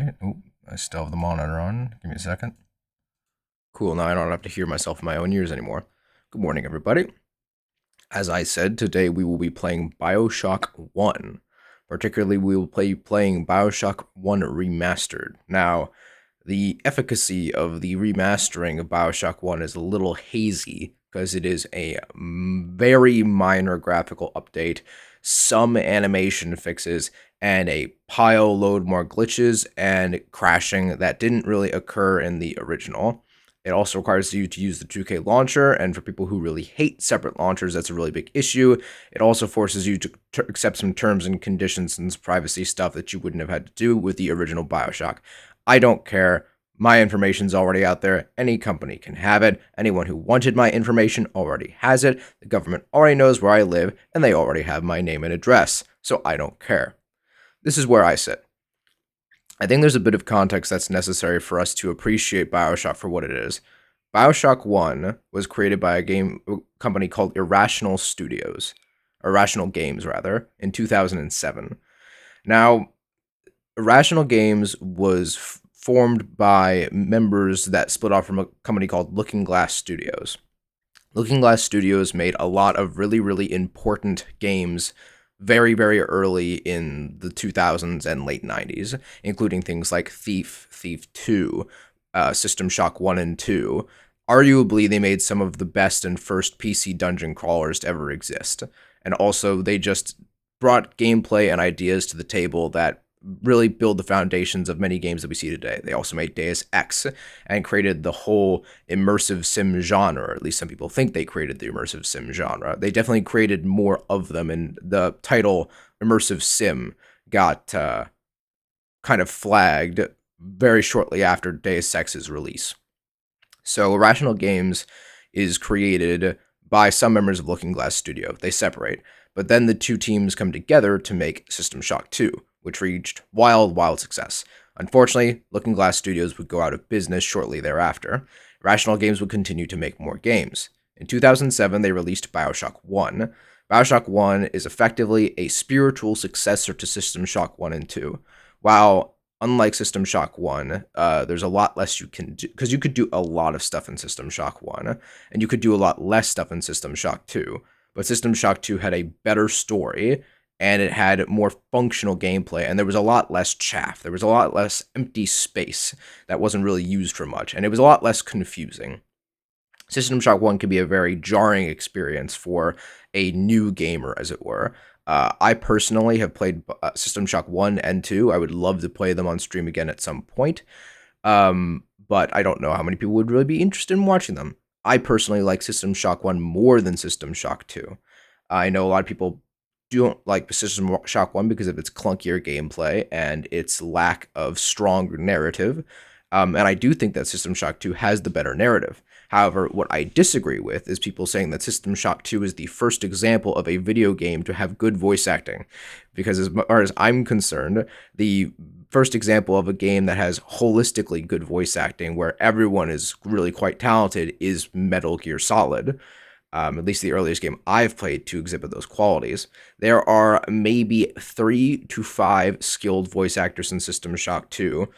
everybody. Oh, I still have the monitor on. Give me a second. Cool, now I don't have to hear myself in my own ears anymore. Good morning, everybody. As I said, today we will be playing Bioshock 1. Particularly, we will be playing Bioshock 1 Remastered. Now, the efficacy of the remastering of Bioshock 1 is a little hazy because it is a very minor graphical update, some animation fixes, and a pile load more glitches and crashing that didn't really occur in the original. It also requires you to use the 2K launcher, and for people who really hate separate launchers, that's a really big issue. It also forces you to accept some terms and conditions and some privacy stuff that you wouldn't have had to do with the original Bioshock. I don't care. My information's already out there. Any company can have it. Anyone who wanted my information already has it. The government already knows where I live, and they already have my name and address. So I don't care. This is where I sit. I think there's a bit of context that's necessary for us to appreciate Bioshock for what it is. Bioshock 1 was created by a game company called Irrational Games, rather, in 2007. Now, Irrational Games was formed by members that split off from a company called Looking Glass Studios. Looking Glass Studios made a lot of really, really important games very, very early in the 2000s and late 90s, including things like Thief, Thief 2, System Shock 1 and 2. Arguably, they made some of the best and first PC dungeon crawlers to ever exist. And also, they just brought gameplay and ideas to the table that really build the foundations of many games that we see today. They also made Deus Ex and created the whole immersive sim genre, or at least some people think they created the immersive sim genre. They definitely created more of them, and the title immersive sim got kind of flagged very shortly after Deus Ex's release. So Irrational Games is created by some members of Looking Glass Studio. They separate, but then the two teams come together to make System Shock 2, which reached wild success. Unfortunately, Looking Glass Studios would go out of business shortly thereafter. Irrational Games would continue to make more games. In 2007, they released Bioshock 1. Bioshock 1 is effectively a spiritual successor to System Shock 1 and 2. While unlike System Shock 1, there's a lot less you can do, because you could do a lot of stuff in System Shock 1, and you could do a lot less stuff in System Shock 2. But System Shock 2 had a better story, and it had more functional gameplay, and there was a lot less chaff. There was a lot less empty space that wasn't really used for much, and it was a lot less confusing. System Shock 1 can be a very jarring experience for a new gamer, as it were. I personally have played System Shock 1 and 2. I would love to play them on stream again at some point, but I don't know how many people would really be interested in watching them. I personally like System Shock 1 more than System Shock 2. I know a lot of people don't like System Shock 1 because of its clunkier gameplay and its lack of strong narrative. And I do think that System Shock 2 has the better narrative. However, what I disagree with is people saying that System Shock 2 is the first example of a video game to have good voice acting. Because as far as I'm concerned, the first example of a game that has holistically good voice acting, where everyone is really quite talented, is Metal Gear Solid. At least the earliest game I've played to exhibit those qualities. There are maybe 3 to 5 skilled voice actors in System Shock 2,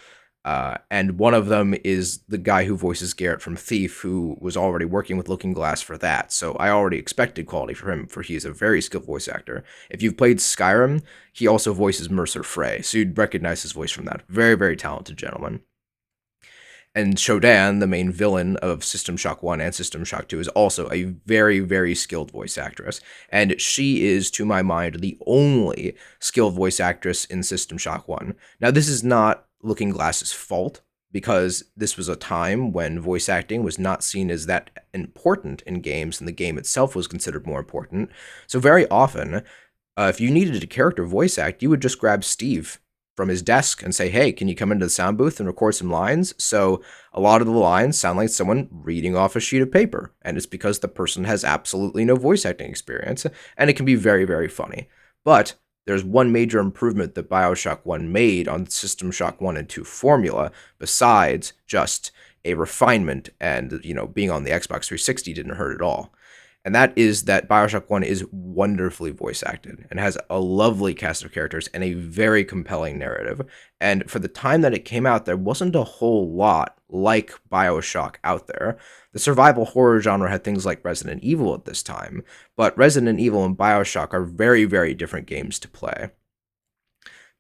and one of them is the guy who voices Garrett from Thief, who was already working with Looking Glass for that, so I already expected quality from him, for he is a very skilled voice actor. If you've played Skyrim, he also voices Mercer Frey, so you'd recognize his voice from that. Very talented gentleman. And Shodan, the main villain of System Shock 1 and System Shock 2, is also a very skilled voice actress. And she is, to my mind, the only skilled voice actress in System Shock 1. Now, this is not Looking Glass's fault, because this was a time when voice acting was not seen as that important in games, and the game itself was considered more important. So very often, if you needed a character voice act, you would just grab Steve from his desk and say, hey, can you come into the sound booth and record some lines? So a lot of the lines sound like someone reading off a sheet of paper, and it's because the person has absolutely no voice acting experience, and it can be very funny. But there's one major improvement that Bioshock 1 made on System Shock 1 and 2 formula, besides just a refinement, and, being on the Xbox 360 didn't hurt at all. And that is that Bioshock 1 is wonderfully voice acted and has a lovely cast of characters and a very compelling narrative. And for the time that it came out, there wasn't a whole lot like Bioshock out there. The survival horror genre had things like Resident Evil at this time, but Resident Evil and Bioshock are very, very different games to play.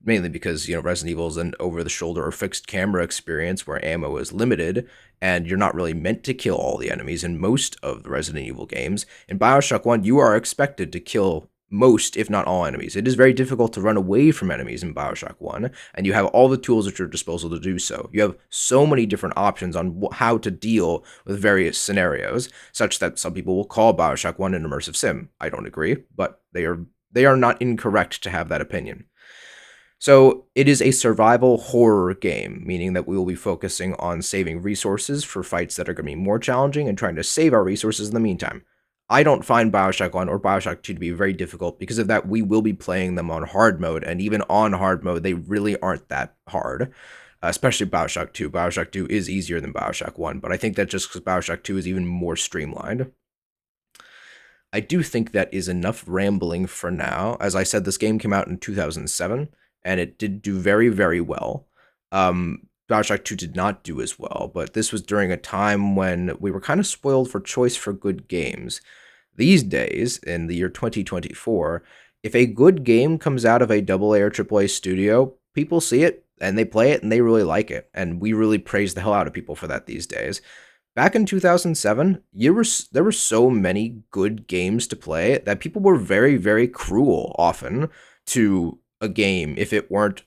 Mainly because, Resident Evil is an over the shoulder or fixed camera experience where ammo is limited, and you're not really meant to kill all the enemies in most of the Resident Evil games. In Bioshock 1, you are expected to kill most, if not all, enemies. It is very difficult to run away from enemies in Bioshock 1, and you have all the tools at your disposal to do so. You have so many different options on how to deal with various scenarios, such that some people will call Bioshock 1 an immersive sim. I don't agree, but they are not incorrect to have that opinion. So it is a survival horror game, meaning that we will be focusing on saving resources for fights that are going to be more challenging and trying to save our resources in the meantime. I don't find Bioshock 1 or Bioshock 2 to be very difficult. Because of that, we will be playing them on hard mode, and even on hard mode, they really aren't that hard, especially Bioshock 2. Bioshock 2 is easier than Bioshock 1, but I think that just because Bioshock 2 is even more streamlined. I do think that is enough rambling for now. As I said, this game came out in 2007, and it did do very, very well. Bioshock 2 did not do as well, but this was during a time when we were kind of spoiled for choice for good games. These days, in the year 2024, if a good game comes out of a AA or AAA studio, people see it, and they play it, and they really like it, and we really praise the hell out of people for that these days. Back in 2007, there were so many good games to play that people were very, very cruel often to a game if it weren't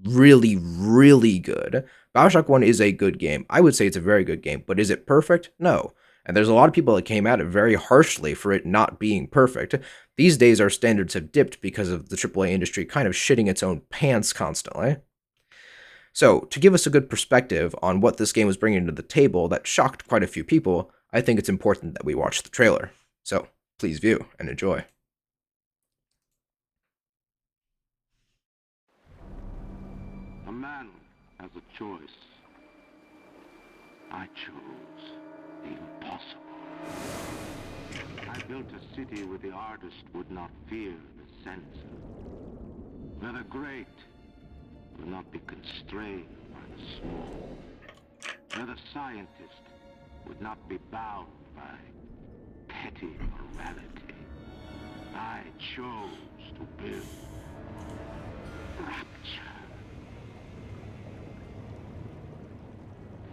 really, really good. Bioshock 1 is a good game. I would say it's a very good game, but is it perfect? No. And there's a lot of people that came at it very harshly for it not being perfect. These days, our standards have dipped because of the AAA industry kind of shitting its own pants constantly. So, to give us a good perspective on what this game was bringing to the table that shocked quite a few people, I think it's important that we watch the trailer. So, please view and enjoy. A man has a choice. I chose the impossible. I built a city where the artist would not fear the censor, where the great will not be constrained by the small, where the scientist would not be bound by petty morality. I chose to build Rapture.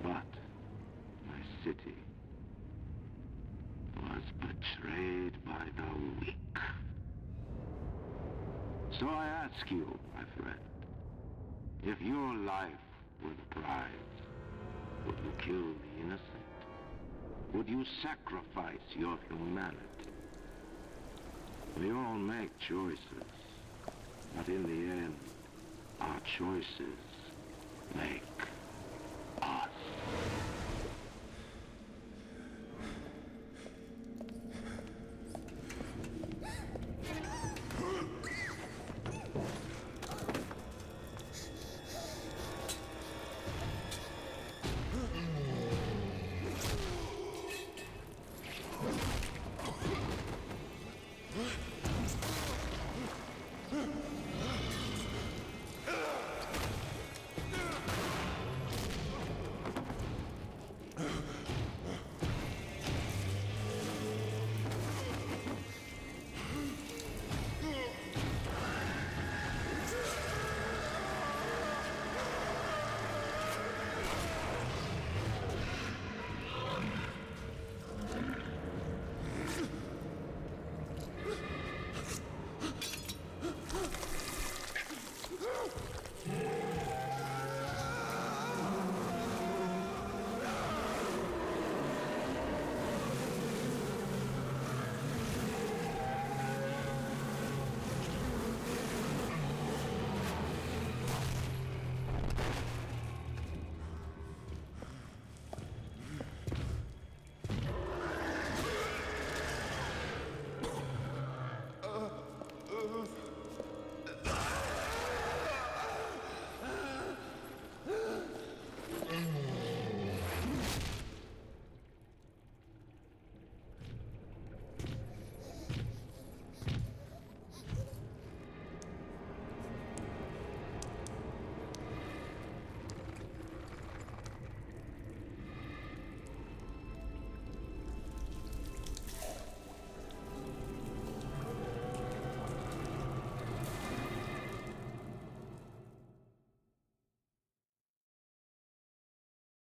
But my city was betrayed by the weak. So I ask you, my friend, if your life were the prize, would you kill the innocent? Would you sacrifice your humanity? We all make choices, but in the end, our choices make us.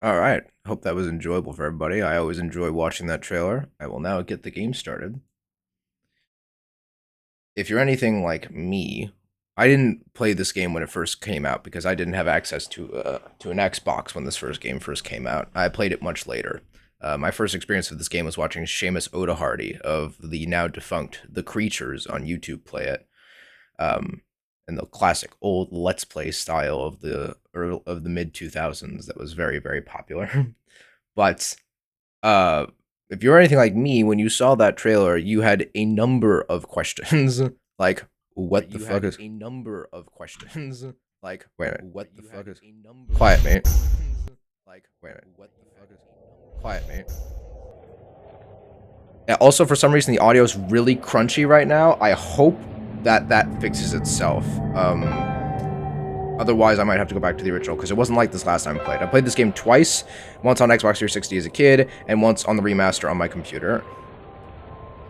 All right. Hope that was enjoyable for everybody. I always enjoy watching that trailer. I will now get the game started. If you're anything like me, I didn't play this game when it first came out because I didn't have access to an Xbox when this game first came out. I played it much later. My first experience with this game was watching Seamus Odahardy of the now defunct The Creatures on YouTube play it. In the classic old Let's Play style of the mid 2000s that was very, very popular. But if you're anything like me, when you saw that trailer, you had a number of questions. Like, what the fuck is a number of questions? Like, wait a minute, what the fuck is quiet, mate? Like, wait a minute, what the fuck is quiet, mate? Yeah, also, for some reason, the audio is really crunchy right now. I hope that fixes itself. Otherwise, I might have to go back to the original, because it wasn't like this last time I played. I played this game twice, once on Xbox 360 as a kid, and once on the remaster on my computer.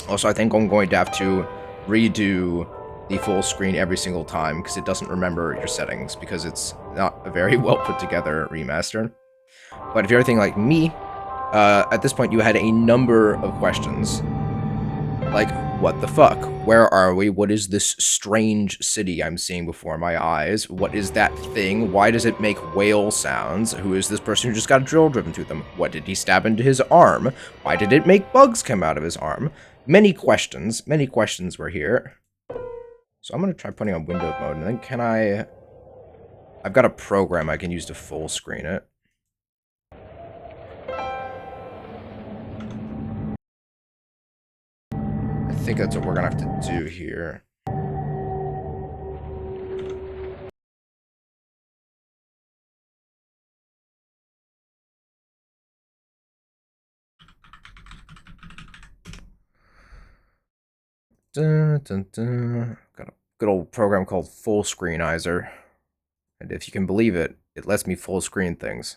Also, I think I'm going to have to redo the full screen every single time, because it doesn't remember your settings, because it's not a very well put together remaster. But if you're anything like me, at this point you had a number of questions. Like, what the fuck? Where are we? What is this strange city I'm seeing before my eyes? What is that thing? Why does it make whale sounds? Who is this person who just got a drill driven through them? What did he stab into his arm? Why did it make bugs come out of his arm? Many questions were here. So I'm going to try putting on windowed mode, and then I've got a program I can use to full screen it. I think that's what we're gonna have to do here. Dun, dun, dun. Got a good old program called Full Screenizer. And if you can believe it, it lets me full screen things.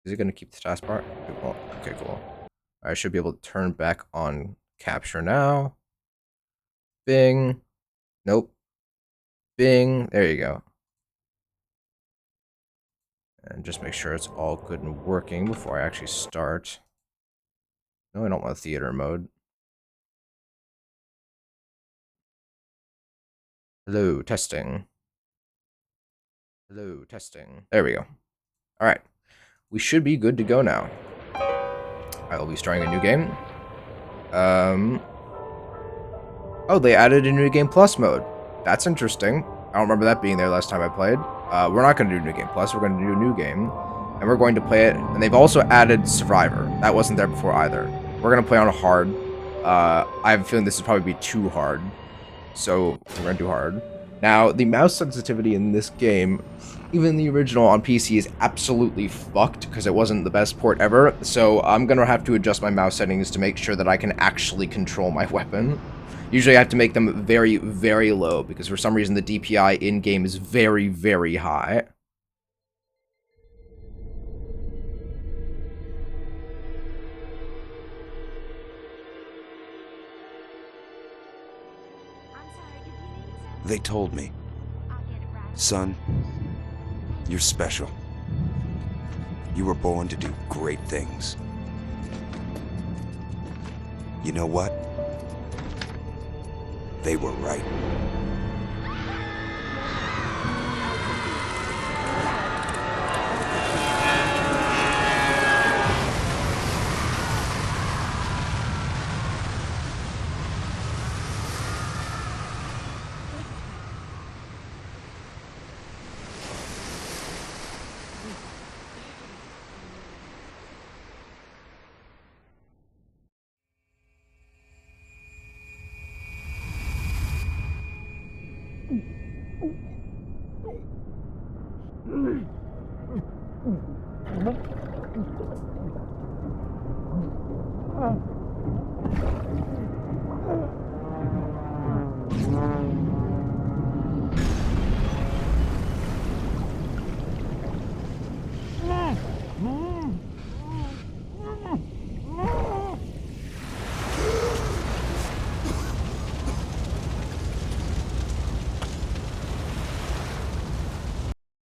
Is it going to keep the taskbar? It won't. Okay, cool. I should be able to turn back on capture now. Bing. Nope. Bing. There you go. And just make sure it's all good and working before I actually start. No, I don't want theater mode. Hello, testing. Hello, testing. There we go. All right. We should be good to go now. I will be starting a new game. Oh, they added a New Game Plus mode. That's interesting. I don't remember that being there last time I played. We're not going to do New Game Plus. We're going to do a new game. And we're going to play it. And they've also added Survivor. That wasn't there before either. We're going to play on hard. I have a feeling this will probably be too hard. So we're going to do hard. Now, the mouse sensitivity in this game, even the original on PC, is absolutely fucked because it wasn't the best port ever. So I'm going to have to adjust my mouse settings to make sure that I can actually control my weapon. Usually I have to make them very, very low because for some reason the DPI in-game is very, very high. They told me. Son, you're special. You were born to do great things. You know what? They were right.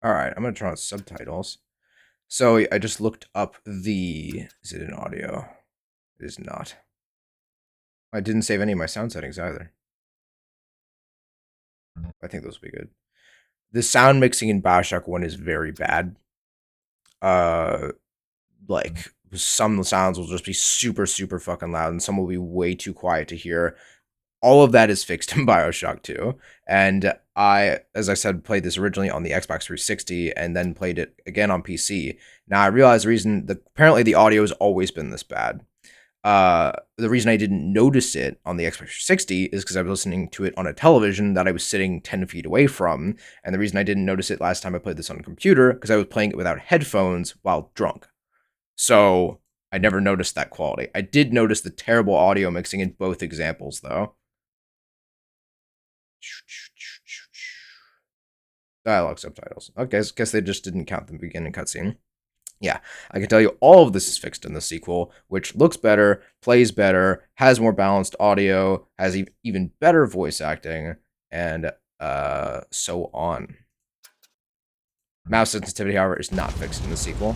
All right, I'm gonna turn on subtitles. So I just looked up the. Is it in audio? It is not. I didn't save any of my sound settings either. I think those will be good. The sound mixing in Bioshock 1 is very bad. Like some sounds will just be super, super fucking loud, and some will be way too quiet to hear. All of that is fixed in Bioshock 2. And I, as I said, played this originally on the Xbox 360 and then played it again on PC. Now I realize the reason that apparently the audio has always been this bad. The reason I didn't notice it on the Xbox 360 is because I was listening to it on a television that I was sitting 10 feet away from. And the reason I didn't notice it last time I played this on a computer, because I was playing it without headphones while drunk. So I never noticed that quality. I did notice the terrible audio mixing in both examples, though. Dialogue subtitles. Okay, guess they just didn't count the beginning cutscene. Yeah, I can tell you all of this is fixed in the sequel, which looks better, plays better, has more balanced audio, has even better voice acting, and so on. Mouse sensitivity, however, is not fixed in the sequel.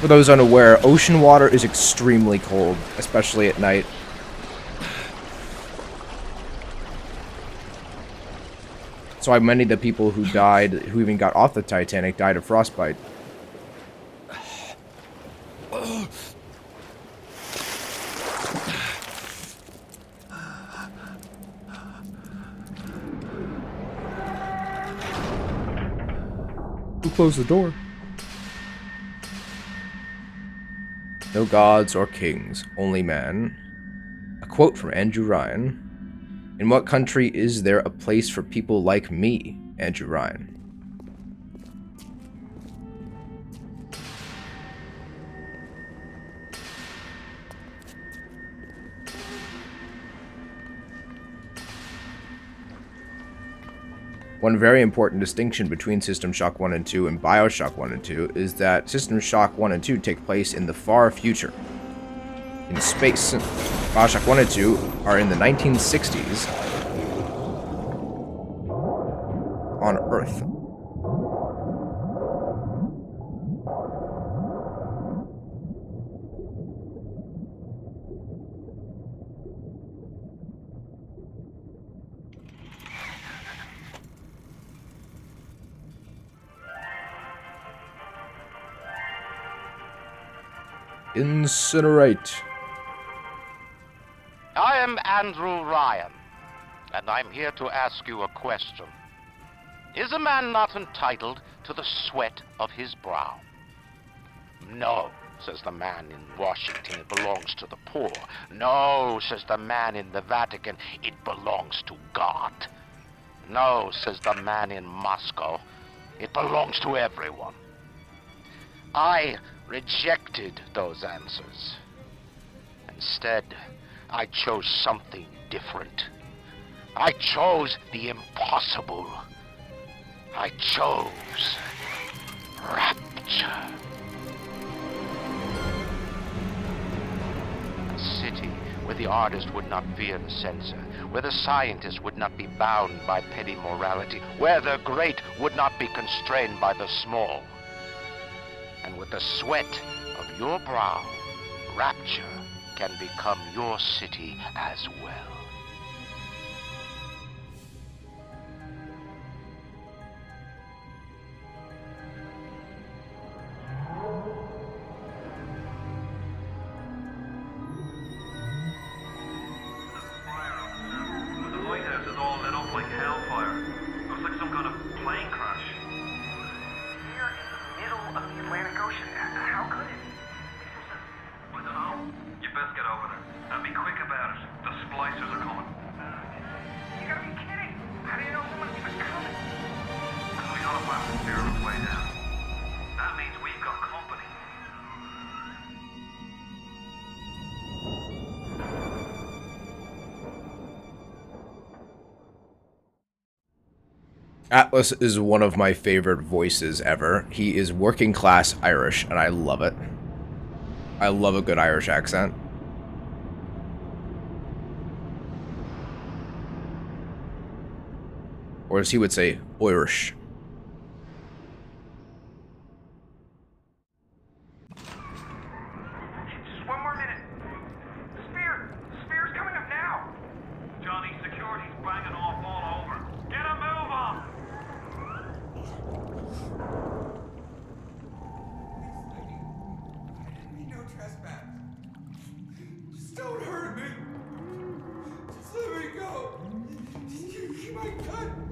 For those unaware, ocean water is extremely cold, especially at night. That's why many of the people who died, who even got off the Titanic, died of frostbite. Who closed the door? No gods or kings, only man. A quote from Andrew Ryan. In what country is there a place for people like me, Andrew Ryan? One very important distinction between System Shock 1 and 2 and Bioshock 1 and 2 is that System Shock 1 and 2 take place in the far future. In space, Bioshock 1 and 2 are in the 1960s on Earth. Incinerate. I am Andrew Ryan, and I'm here to ask you a question. Is a man not entitled to the sweat of his brow? No, says the man in Washington, it belongs to the poor. No, says the man in the Vatican, it belongs to God. No, says the man in Moscow, it belongs to everyone. I rejected those answers. Instead, I chose something different. I chose the impossible. I chose Rapture. A city where the artist would not fear the censor, where the scientist would not be bound by petty morality, where the great would not be constrained by the small. And with the sweat of your brow, Rapture can become your city as well. The lighthouse is all lit up like hellfire. Looks like some kind of plane crash. Here in the middle of the Atlantic Ocean. How could it? I don't know. You best get over there. And be quick about it. The splicers are coming. You gotta be kidding. How do you know someone's even coming? Because we got a map to steer its way down. That means we've got company. Atlas is one of my favorite voices ever. He is working class Irish, and I love it. I love a good Irish accent. Or as he would say, Irish. Just one more minute. Spear's coming up now. Johnny, security's banging off all over. Get a move on. I didn't mean no trespass. Just don't hurt me. Just let me go. You my gun.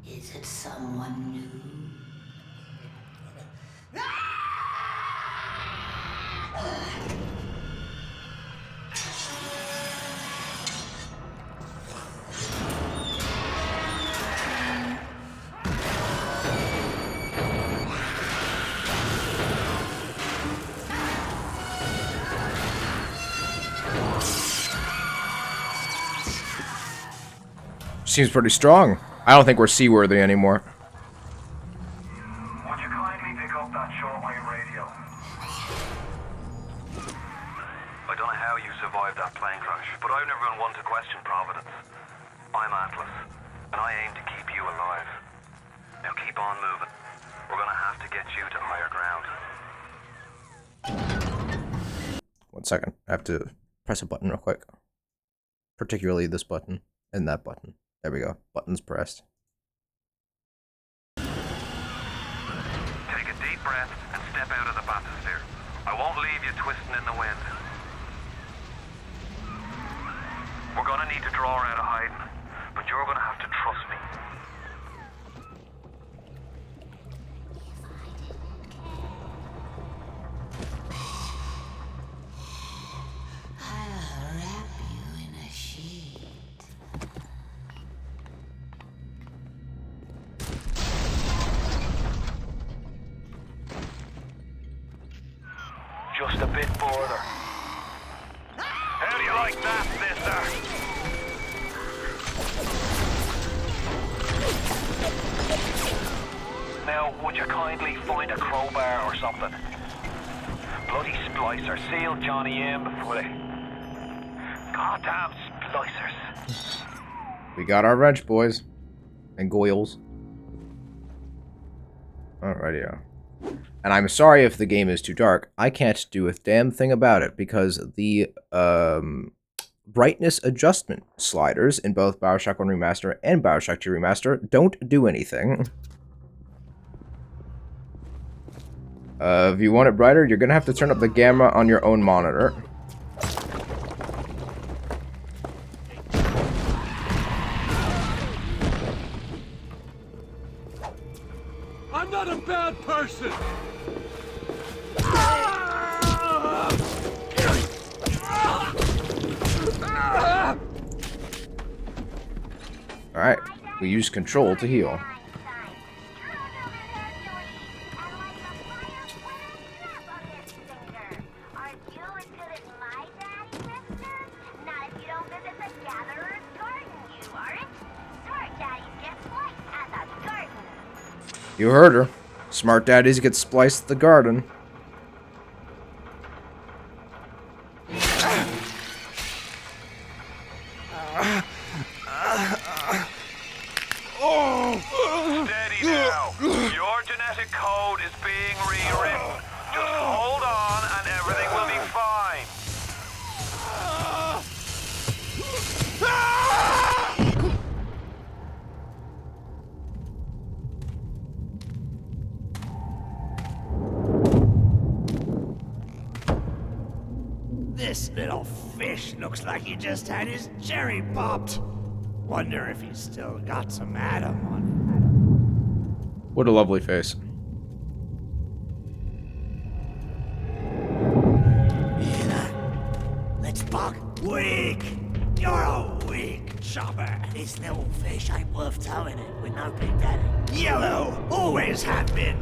Is it someone new? Seems pretty strong. I don't think we're seaworthy anymore. Would you kindly pick up that shortwave radio? I don't know how you survived that plane crash, but I've never been one to question Providence. I'm Atlas, and I aim to keep you alive. Now keep on moving. We're gonna have to get you to higher ground. 1 second. I have to press a button real quick. Particularly this button and that button. There we go. Buttons pressed. Take a deep breath and step out of the bathysphere. I won't leave you twisting in the wind. We're gonna need to draw her out of hiding, but you're gonna have to trust me. I'll wrap you in a sheet. Just a bit further. How do you like that, sister? Now, would you kindly find a crowbar or something? Bloody splicer. Seal Johnny in before they... Goddamn splicers. We got our wrench, boys. And goils. Alrighty, yeah. And I'm sorry if the game is too dark. I can't do a damn thing about it because the brightness adjustment sliders in both Bioshock 1 Remaster and Bioshock 2 Remaster don't do anything. If you want it brighter, you're gonna have to turn up the gamma on your own monitor. I'm not a bad person. Alright, we use control to heal. You heard her. Smart daddies get spliced at the garden. Steady now. Your genetic code is being rewritten. Just hold on and everything will be fine. This little fish looks like he just had his cherry popped. Wonder if he's still got some Adam on him. What a lovely face. Let's buck. Weak. You're a weak chopper. This little fish ain't worth towing it with no big daddy. Yellow, always have been.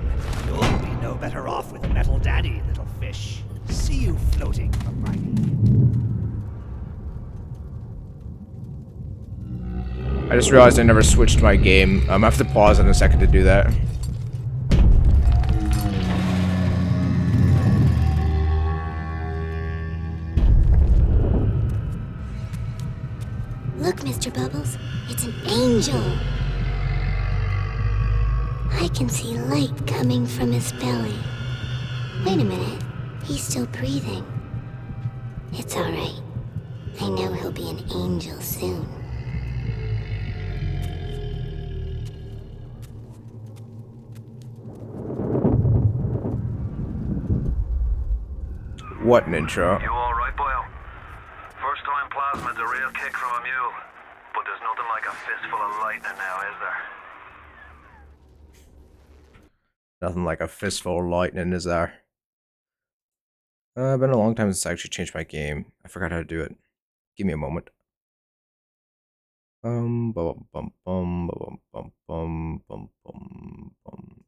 You'll be no better off with a metal daddy, little fish. See you floating from my I just realized I never switched my game. I have to pause in a second to do that. Look, Mr. Bubbles, it's an angel. I can see light coming from his belly. Wait a minute, he's still breathing. It's alright. I know he'll be an angel soon. What an intro. You alright, boyo? First time plasma's a real kick from a mule. But there's nothing like a fistful of lightning now, is there? Nothing like a fistful of lightning, is there? Been a long time since I actually changed my game. I forgot how to do it. Give me a moment.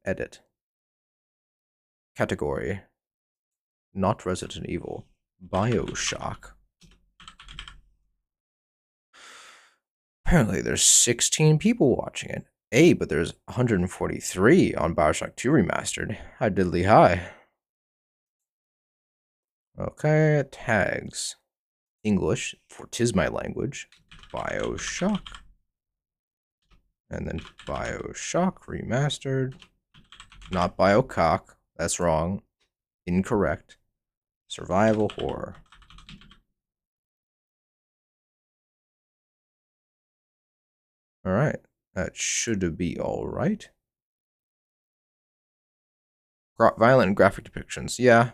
Edit. Category. Not Resident Evil. Bioshock. Apparently there's 16 people watching it. Hey, but there's 143 on Bioshock 2 Remastered. How diddly high. Okay, tags. English, for 'tis my language. Bioshock. And then Bioshock Remastered. Not Biocock. That's wrong. Incorrect. Survival horror. Alright. That should be alright. Violent and graphic depictions. Yeah.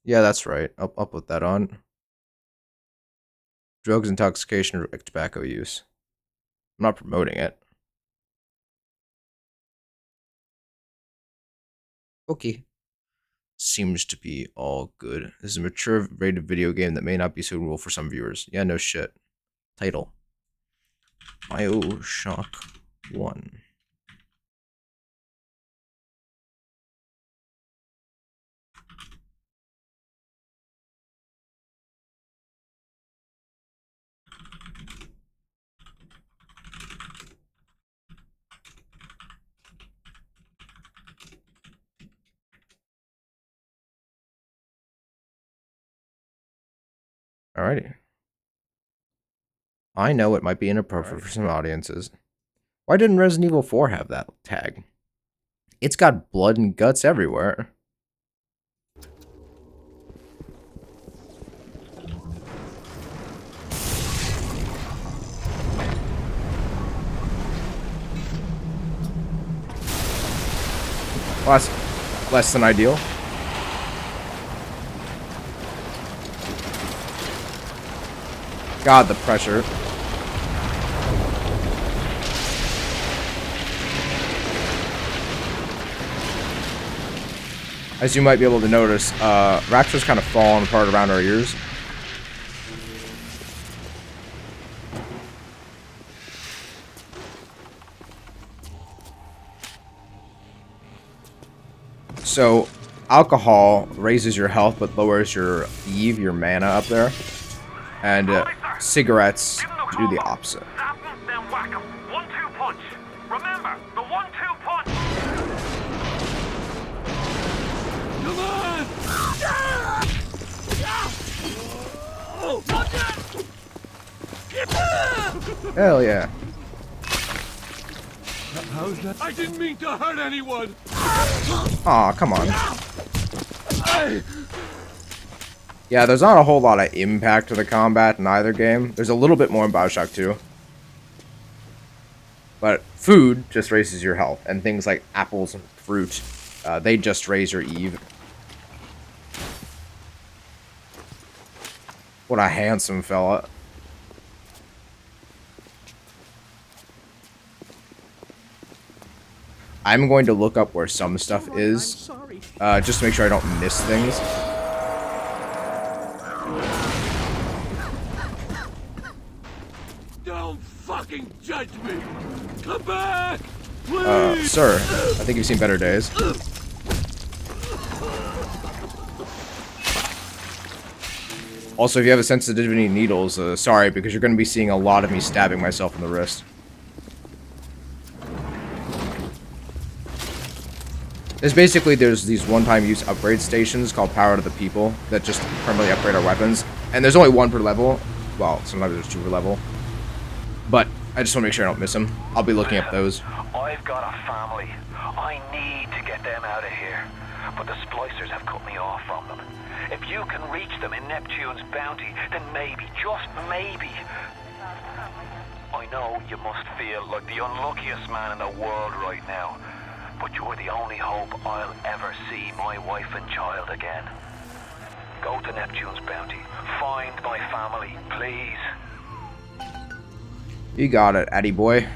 Yeah, that's right. I'll put that on. Drugs, intoxication, or tobacco use. I'm not promoting it. Okay. Seems to be all good. This is a mature rated video game that may not be suitable for some viewers. Yeah, no shit. Title. Bioshock 1. Alrighty. I know it might be inappropriate for some audiences. Why didn't Resident Evil 4 have that tag? It's got blood and guts everywhere. Well, that's less than ideal. God, the pressure. As you might be able to notice, Rapture's kind of falling apart around our ears. So, alcohol raises your health but lowers your Eve, your mana up there. And cigarettes do the opposite. Zap 'em, then whack 'em. 1-2 punch. Remember, the 1-2 punch. Come on! Hell yeah. How's that? I didn't mean to hurt anyone! Aw, come on. Yeah, there's not a whole lot of impact to the combat in either game. There's a little bit more in Bioshock 2. But food just raises your health. And things like apples and fruit, they just raise your Eve. What a handsome fella. I'm going to look up where some stuff is, just to make sure I don't miss things. Don't fucking judge me! Come back! Please! Sir, I think you've seen better days. Also, if you have a sensitivity needles, sorry, because you're going to be seeing a lot of me stabbing myself in the wrist. There's these one-time use upgrade stations called Power to the People that just permanently upgrade our weapons. And there's only one per level. Well, sometimes there's two per level. But I just want to make sure I don't miss them. I'll be looking up those. I've got a family. I need to get them out of here. But the splicers have cut me off from them. If you can reach them in Neptune's bounty, then maybe, just maybe. I know you must feel like the unluckiest man in the world right now. But you're the only hope I'll ever see my wife and child again. Go to Neptune's bounty. Find my family, please. You got it, Addy boy.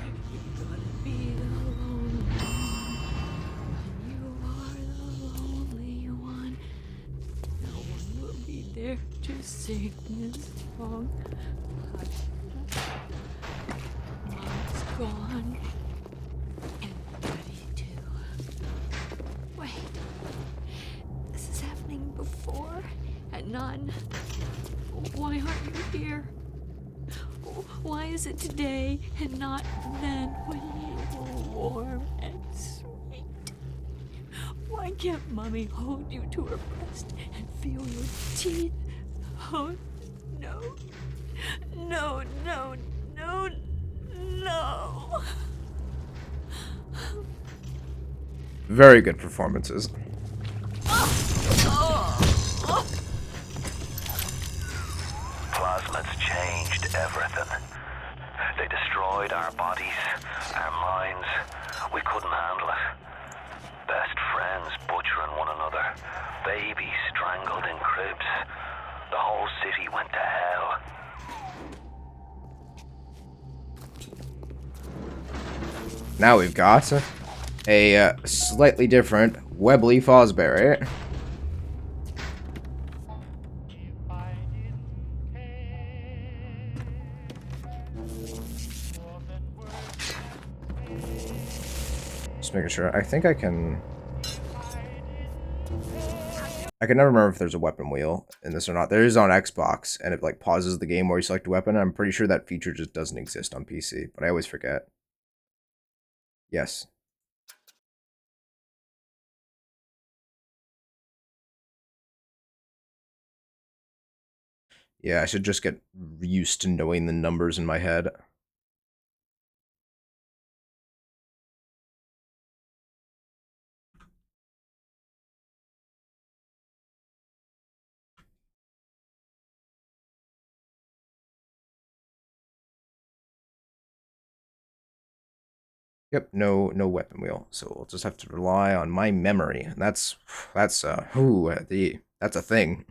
To sing this song. Mom's gone. And Daddy too. Wait. This is happening before and none. Why aren't you here? Why is it today and not then when you were warm and sweet? Why can't Mommy hold you to her breast and feel your teeth? Oh, no. No, no, no, no. Very good performances. Plasmids changed everything. They destroyed our bodies, our minds. We couldn't handle it. Best friends butchering one another. Babies strangled in cribs. The whole city went to hell. Now we've got a slightly different Webley Fosberry. Just making sure. I think I can never remember if there's a weapon wheel in this or not. There is on Xbox, and it like pauses the game where you select a weapon. I'm pretty sure that feature just doesn't exist on PC, but I always forget. Yes. Yeah, I should just get used to knowing the numbers in my head. Yep, no weapon wheel. So we'll just have to rely on my memory. And that's that's a thing.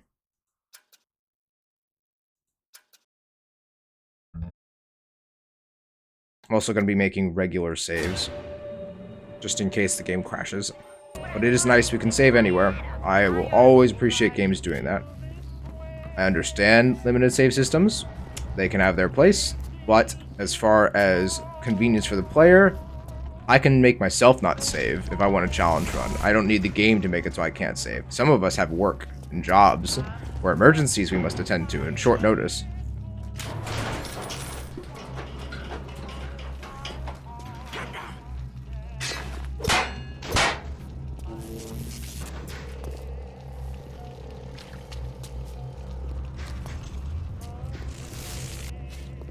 I'm also going to be making regular saves, just in case the game crashes. But it is nice we can save anywhere. I will always appreciate games doing that. I understand limited save systems. They can have their place. But as far as convenience for the player, I can make myself not save if I want a challenge run. I don't need the game to make it so I can't save. Some of us have work and jobs or emergencies we must attend to in short notice.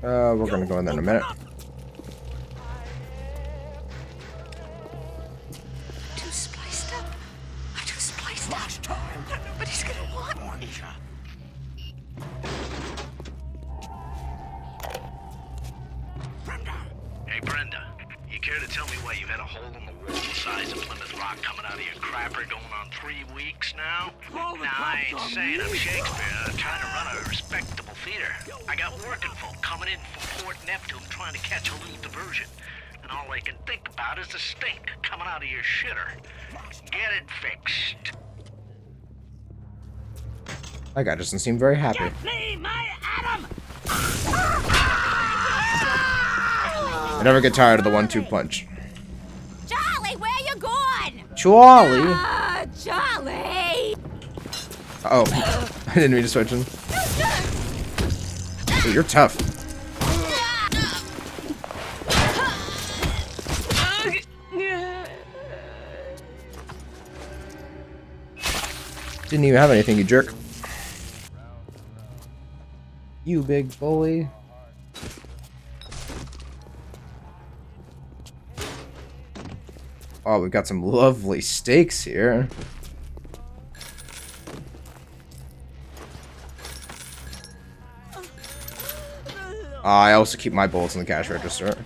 We're gonna go in there in a minute. Too spliced up. I'm too spliced up. Nobody's gonna want me. Hey, Brenda, you care to tell me why you had a hole in the wall the size of Plymouth Rock coming out of your crapper going on 3 weeks now? Now, I ain't saying I'm Shakespeare. I'm trying to run a respectable theater. I got working folk coming in from Port Neptune trying to catch a little diversion. And all I can think about is the stink coming out of your shitter. Get it fixed. That guy doesn't seem very happy. Me, my Adam! I never get tired of the 1-2 punch. Charlie, where you going? Charlie? Charlie! Oh, I didn't mean to switch him. Ooh, you're tough. Didn't even have anything, you jerk. You big bully. Oh, we've got some lovely steaks here. I also keep my bullets in the cash register. If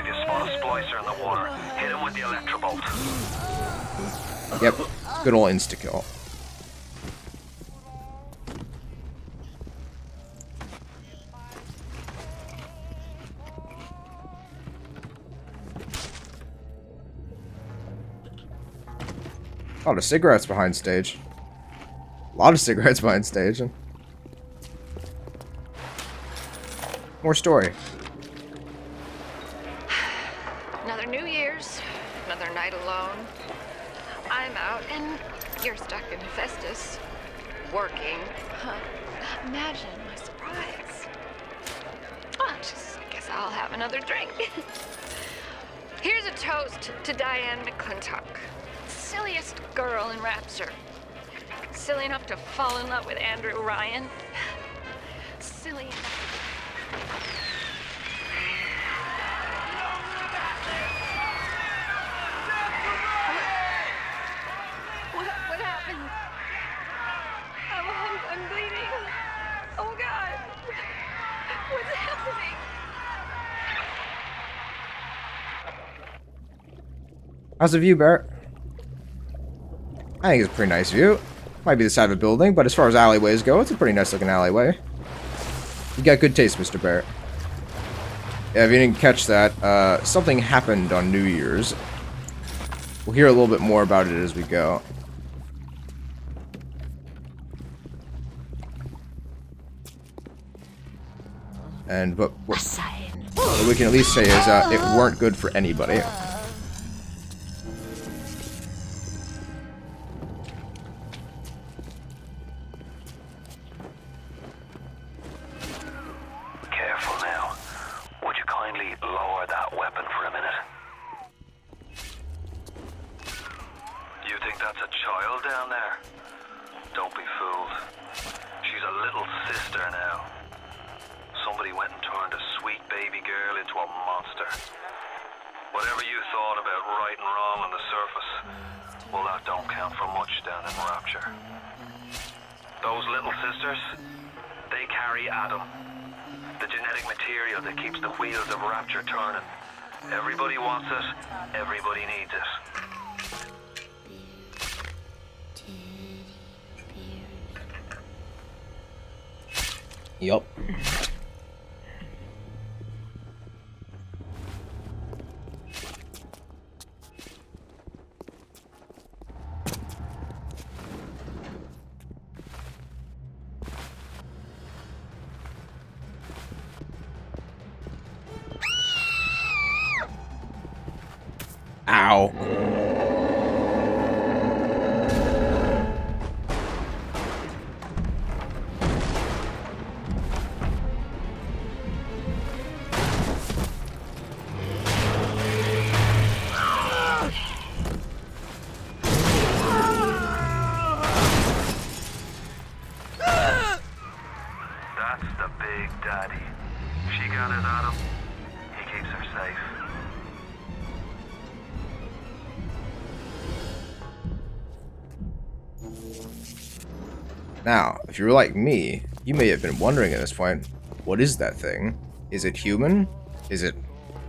you spot a splicer in the water, hit him with the electrobolt. Yep, good old insta-kill. A lot of cigarettes behind stage. A lot of cigarettes behind stage. More story. Another New Year's, another night alone. I'm out and you're stuck in Festus. Working. Huh. Imagine my surprise. Oh, I guess I'll have another drink. Here's a toast to Diane McClintock. Silliest girl in Rapture. Silly enough to fall in love with Andrew Ryan. Silly enough. What happened? I'm bleeding. Oh God. What's happening? How's the view, Barrett? I think it's a pretty nice view. Might be the side of a building, but as far as alleyways go, it's a pretty nice looking alleyway. You got good taste, Mr. Barrett. Yeah, if you didn't catch that, something happened on New Year's. We'll hear a little bit more about it as we go. And but what we can at least say is it weren't good for anybody. Careful now. Would you kindly lower that weapon for a minute? You think that's a child down there? Don't be fooled. She's a little sister now. Somebody went and turned a sweet baby girl into a monster. Whatever you thought about right and wrong on the surface, well, that don't count for much down in Rapture. Those little sisters, they carry Adam, the genetic material that keeps the wheels of Rapture turning. Everybody wants it, everybody needs it. Yup. Ow. That's the big daddy. She got his Adam. He keeps her safe. Now, if you're like me, you may have been wondering at this point, what is that thing? Is it human? Is it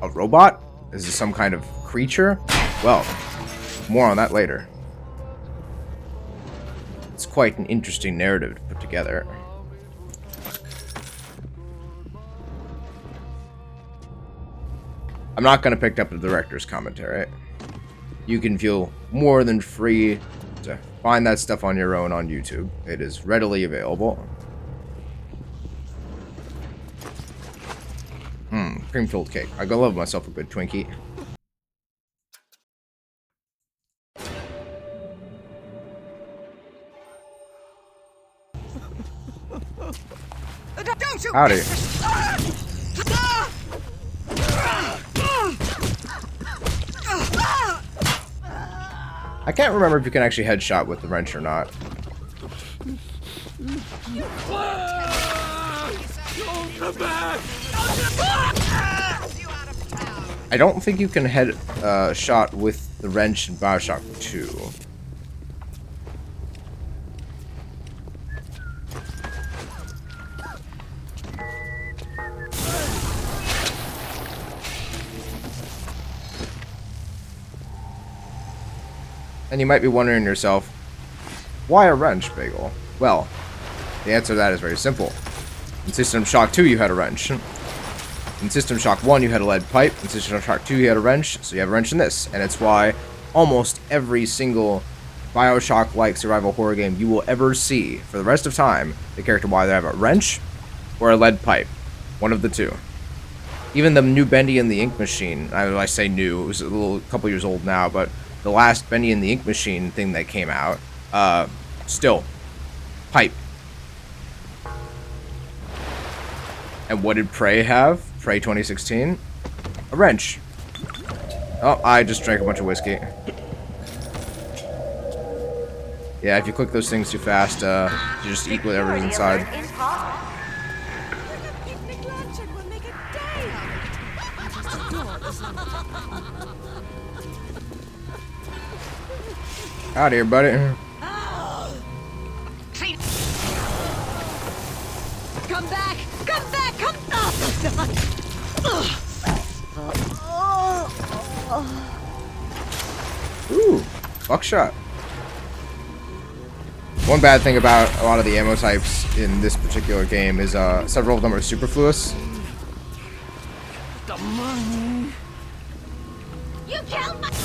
a robot? Is it some kind of creature? Well, more on that later. It's quite an interesting narrative to put together. I'm not going to pick up the director's commentary. you can feel more than free to find that stuff on your own on YouTube. It is readily available. Cream-filled cake. I go love myself a good Twinkie. Howdy. I can't remember if you can actually headshot with the wrench or not. I don't think you can head shot with the wrench in Bioshock 2. And you might be wondering to yourself, why a wrench, Bagel? Well, the answer to that is very simple. In System Shock 2, you had a wrench. In System Shock 1, you had a lead pipe. In System Shock 2, you had a wrench, so you have a wrench in this. And it's why almost every single Bioshock-like survival horror game you will ever see for the rest of time, the character will either have a wrench or a lead pipe. One of the two. Even the new Bendy and the Ink Machine, I say new, it was a couple years old now, but the last Bendy and the Ink Machine thing that came out, still, pipe. And what did Prey have? Prey 2016? A wrench. Oh, I just drank a bunch of whiskey. Yeah, if you click those things too fast, you just eat whatever's inside. Out here, buddy. Come back! Come back! Come Ooh, buckshot. One bad thing about a lot of the ammo types in this particular game is several of them are superfluous. The money. You killed my. It's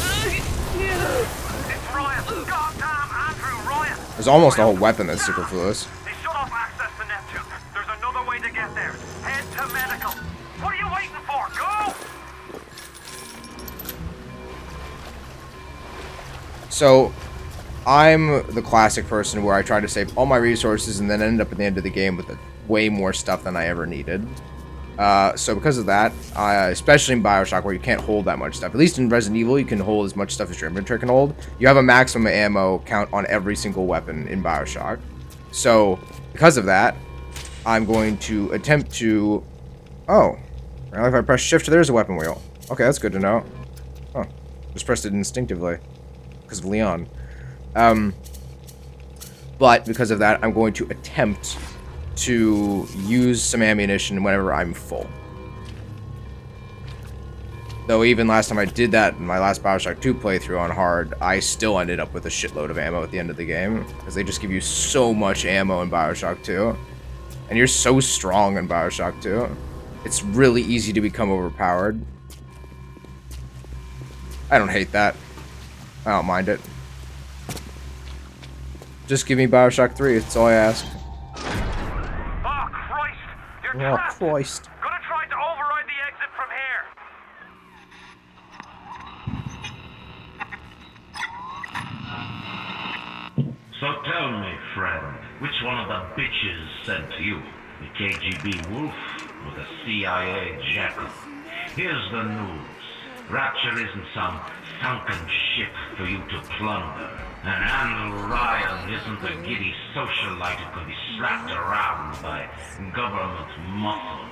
Ryan. Goddamn Andrew Ryan. There's almost a whole weapon that's superfluous. They shut off access to Neptune. There's another way to get there. Head to medical. What are you waiting for? Go! So, I'm the classic person where I try to save all my resources and then end up at the end of the game with way more stuff than I ever needed. So because of that, especially in Bioshock where you can't hold that much stuff, at least in Resident Evil you can hold as much stuff as your inventory can hold, you have a maximum ammo count on every single weapon in Bioshock. So because of that, I'm going to attempt to... Oh, well, if I press shift, there's a weapon wheel. Okay, that's good to know. Oh, just pressed it instinctively because of Leon. But because of that, I'm going to attempt to use some ammunition whenever I'm full. Though even last time I did that in my last Bioshock 2 playthrough on hard, I still ended up with a shitload of ammo at the end of the game, because they just give you so much ammo in Bioshock 2. And you're so strong in Bioshock 2. It's really easy to become overpowered. I don't hate that. I don't mind it. Just give me Bioshock 3, that's all I ask. Oh, Christ! You're Oh, trapped! Christ. Gonna try to override the exit from here. So tell me, friend, which one of the bitches sent you? The KGB wolf or the CIA jackal? Here's the news. Rapture isn't some sunken ship for you to plunder. And Andrew Ryan isn't a giddy socialite who can be slapped around by government muscle.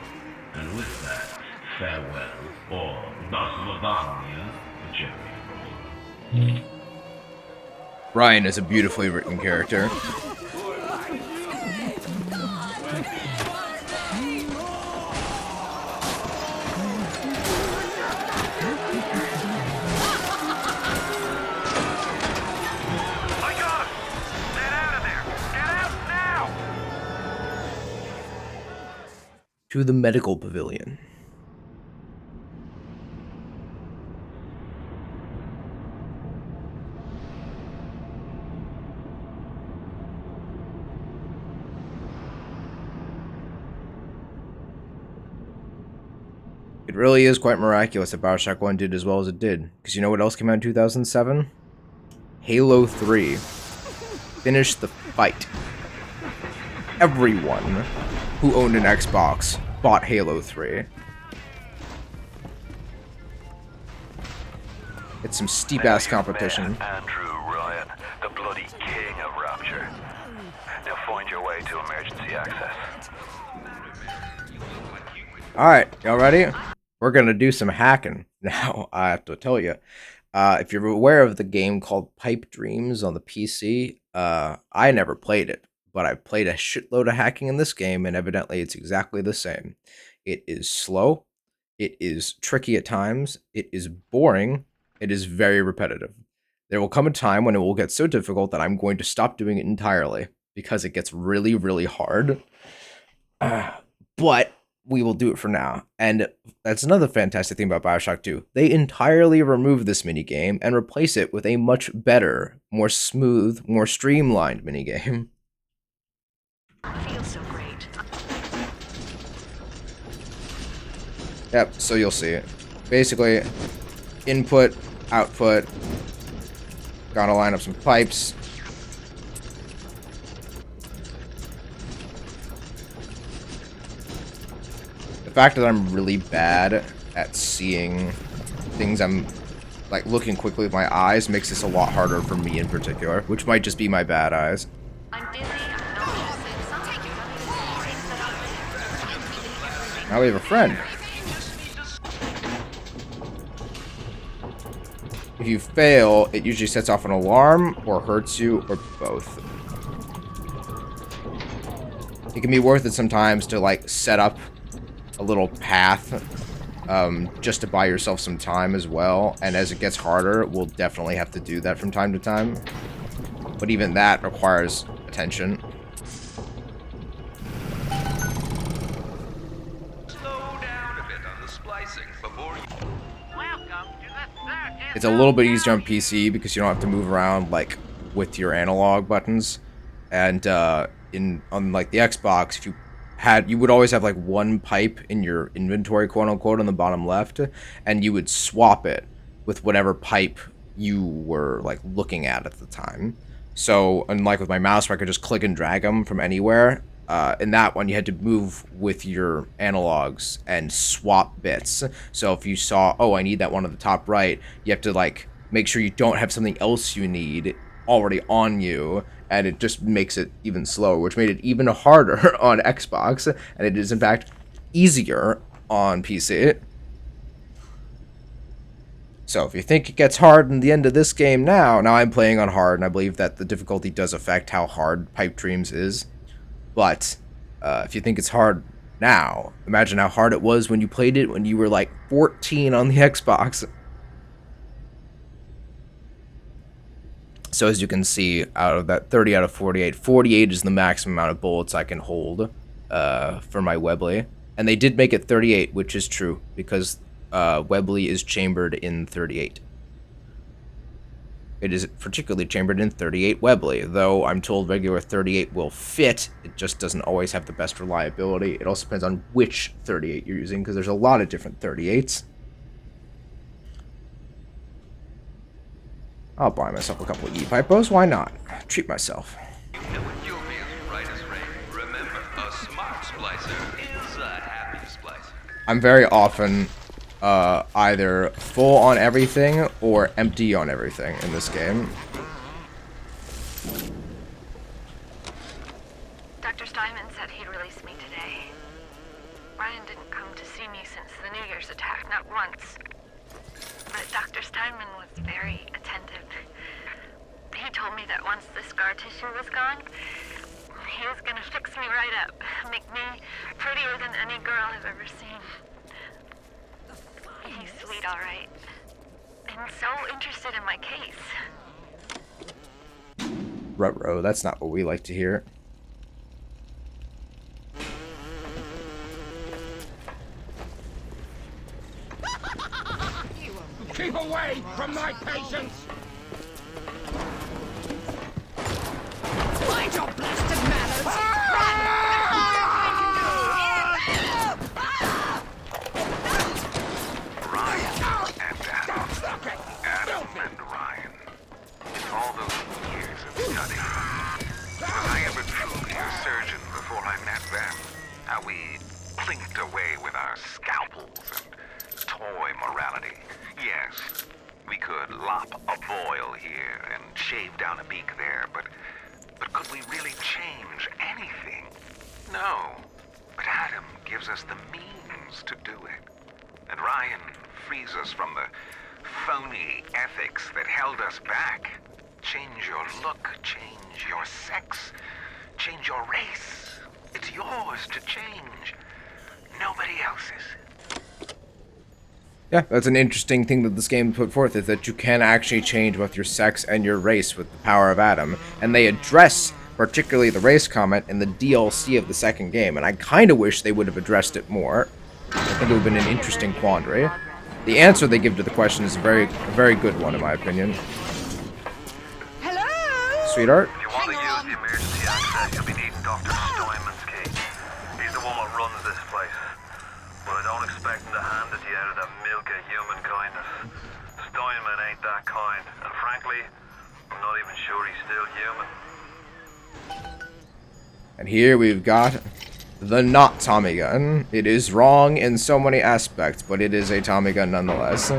And with that, farewell, or das Lavagna, whichever. Ryan is a beautifully written character. To the medical pavilion. It really is quite miraculous that Bioshock 1 did as well as it did. Because you know what else came out in 2007? Halo 3. Finish the fight. Everyone who owned an Xbox bought Halo 3. It's some steep-ass competition. Andrew Ryan, the bloody king of Rapture. Now find your way to emergency access. Alright, y'all ready? We're gonna do some hacking. Now, I have to tell you, if you're aware of the game called Pipe Dreams on the PC, I never played it, but I've played a shitload of hacking in this game, and evidently it's exactly the same. It is slow, it is tricky at times, it is boring, it is very repetitive. There will come a time when it will get so difficult that I'm going to stop doing it entirely, because it gets really, really hard. But we will do it for now. And that's another fantastic thing about Bioshock 2. They entirely remove this minigame and replace it with a much better, more smooth, more streamlined minigame. Feels so great. Yep, so you'll see it. Basically, input, output, gotta line up some pipes. The fact that I'm really bad at seeing things I'm like looking quickly with my eyes makes this a lot harder for me in particular, which might just be my bad eyes. I'm busy. I'm not Now we have a friend. If you fail, it usually sets off an alarm or hurts you or both. It can be worth it sometimes to like set up a little path just to buy yourself some time as well, and as it gets harder we'll definitely have to do that from time to time, but even that requires attention. Slow down a bit on the splicing before you... Welcome to the circus. It's a little bit easier on PC because you don't have to move around like with your analog buttons, and on like the Xbox, if you would always have like one pipe in your inventory, quote unquote, on the bottom left, and you would swap it with whatever pipe you were like looking at the time. So unlike with my mouse where I could just click and drag them from anywhere, in that one you had to move with your analogs and swap bits. So if you saw, oh, I need that one at the top right, you have to like make sure you don't have something else you need already on you, and it just makes it even slower, which made it even harder on Xbox, and it is in fact easier on PC. So if you think it gets hard in the end of this game now I'm playing on hard, and I believe that the difficulty does affect how hard Pipe Dreams is, but if you think it's hard now, imagine how hard it was when you played it when you were like 14 on the Xbox. So as you can see, out of that 30 out of 48, 48 is the maximum amount of bullets I can hold for my Webley. And they did make it 38, which is true, because Webley is chambered in 38. It is particularly chambered in 38 Webley, though I'm told regular 38 will fit. It just doesn't always have the best reliability. It also depends on which 38 you're using, because there's a lot of different 38s. I'll buy myself a couple of E-Pipos, why not? Treat myself. You know utopia's right as rain. Remember, a smart splicer is a happy splicer. I'm very often either full on everything or empty on everything in this game. Dr. Steinman said he'd release me today. Ryan didn't come to see me since the New Year's attack, not once. But Dr. Steinman was very attentive. He told me that once the scar tissue was gone, he was gonna fix me right up, make me prettier than any girl I've ever seen. He's sweet, all right. And so interested in my case. Ruh-roh, that's not what we like to hear. Keep away from my patients! Mind your blasted manners! Yes, we could lop a boil here and shave down a beak there, but could we really change anything? No. But Adam gives us the means to do it. And Ryan frees us from the phony ethics that held us back. Change your look, change your sex, change your race. It's yours to change. Nobody else's. Yeah, that's an interesting thing that this game put forth, is that you can actually change both your sex and your race with the power of Adam. And they address particularly the race comment in the DLC of the second game, and I kind of wish they would have addressed it more. I think it would have been an interesting quandary. The answer they give to the question is a very good one, in my opinion. Hello? Sweetheart? If you want to use the emergency access, you'll be needing Dr. Steinman's key. He's the one that runs this place. But I don't expect him to hand it to you out of the milk of human kindness. Steinman ain't that kind, and frankly, I'm not even sure he's still human. And here we've got the not Tommy gun. It is wrong in so many aspects, but it is a Tommy gun nonetheless.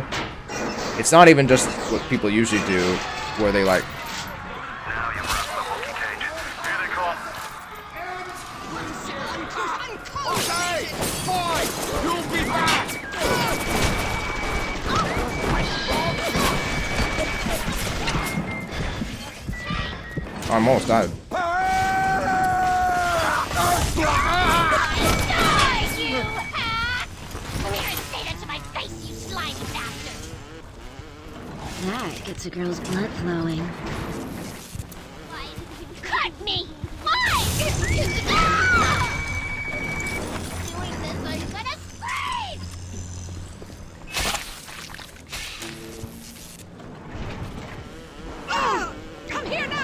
It's not even just what people usually do, where they like... Now you've wrapped the monkey cage. Here they come. Okay, fine. You'll be back. I'm almost died. That gets a girl's blood flowing. Why did you cut me? Why? Doing this, I'm gonna scream! Come here now!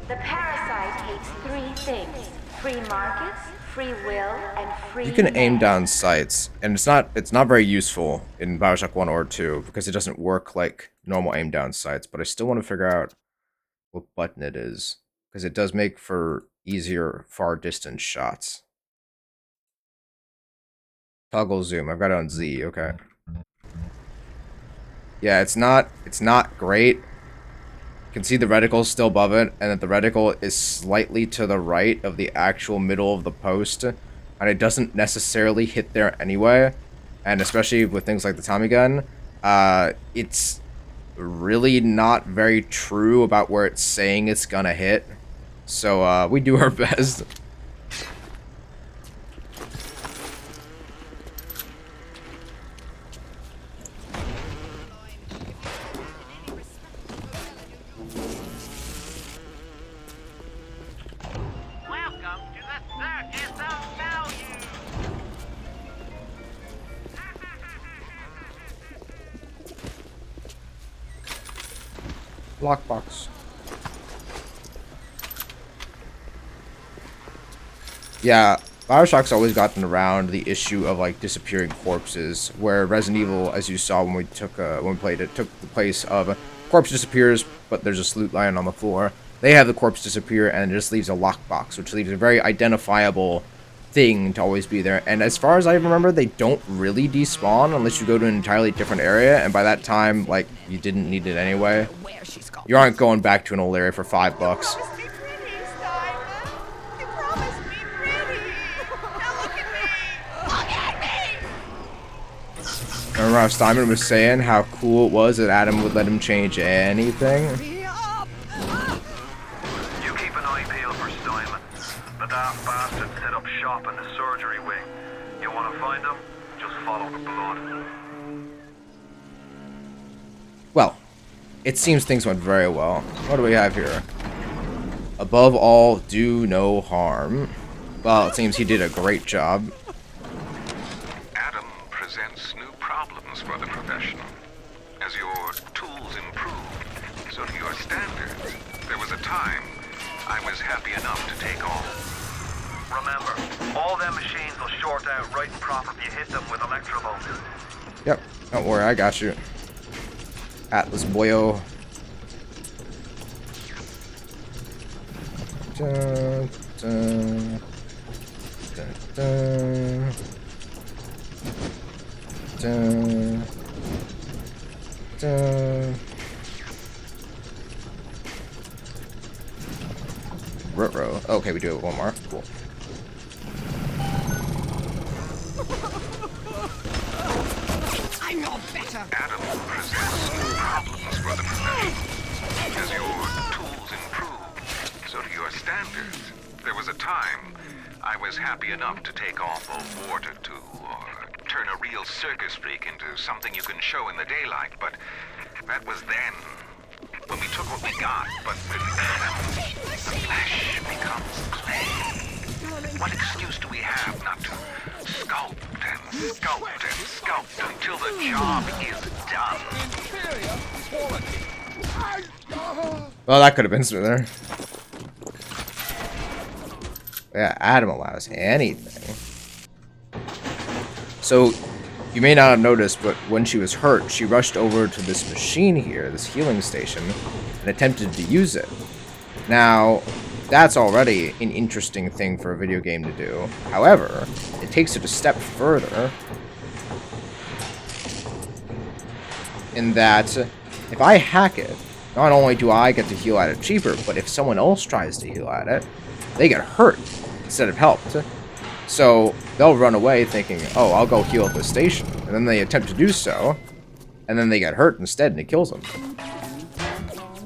The parasite hates three things: free markets, free will, and free You can aim men. down sights, and it's not very useful in Bioshock 1 or 2, because it doesn't work like normal aim down sights, but I still want to figure out what button it is, because it does make for easier far distance shots. Toggle zoom. I've got it on Z. Okay. Yeah, it's not great. You can see the reticle still above it, and that the reticle is slightly to the right of the actual middle of the post, and it doesn't necessarily hit there anyway. And especially with things like the Tommy gun, it's really not very true about where it's saying it's gonna hit. So we do our best. Welcome to the Circus of Value. Lockbox. Yeah, Bioshock's always gotten around the issue of like disappearing corpses, where Resident Evil, as you saw when we played it, took the place of corpse disappears, but there's a salute lion on the floor. They have the corpse disappear, and it just leaves a lockbox, which leaves a very identifiable thing to always be there. And as far as I remember, they don't really despawn unless you go to an entirely different area, and by that time, like, you didn't need it anyway. You aren't going back to an old area for $5. Remember how Steinman was saying how cool it was that Adam would let him change anything? You keep an eye peeled for Steinman. The daft bastard set up shop in the surgery wing. You want to find him? Just follow the blood. Well, it seems things went very well. What do we have here? Above all, do no harm. Well, it seems he did a great job. Adam presents new problems for the professional. As your tools improve, so do your standards. There was a time I was happy enough to take all. Remember, all them machines will short out right and proper if you hit them with electrovolts. Yep. Don't worry, I got you. Atlas boyo. Dun, dun, dun, dun, dun, dun. Ruh-roh. Okay, we do it one more. Cool. I know better. Adam presents problems for the profession. As your tools improve, so do your standards. There was a time I was happy enough to take off a water tool or turn a real circus freak into something you can show in the daylight, but that was then. When we took what we got, but with Adam, the flesh becomes clay. What excuse do we have not to sculpt and sculpt and sculpt until the job is done? Well, that could have been smoother. Yeah, Adam allows anything. So, you may not have noticed, but when she was hurt, she rushed over to this machine here, this healing station, and attempted to use it. Now, that's already an interesting thing for a video game to do. However, it takes it a step further in that if I hack it, not only do I get to heal at it cheaper, but if someone else tries to heal at it, they get hurt instead of helped. So they'll run away thinking, oh, I'll go heal at the station. And then they attempt to do so, and then they get hurt instead, and it kills them.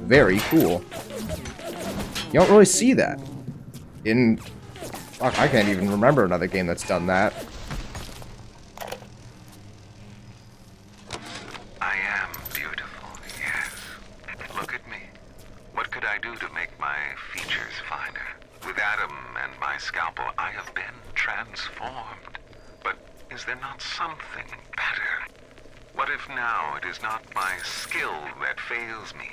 Very cool. You don't really see that in... Fuck, I can't even remember another game that's done that. I am beautiful, yes. Look at me. What could I do to make my features finer? With Adam and my scalpel, I have been transformed. But is there not something better? What if now it is not my skill that fails me,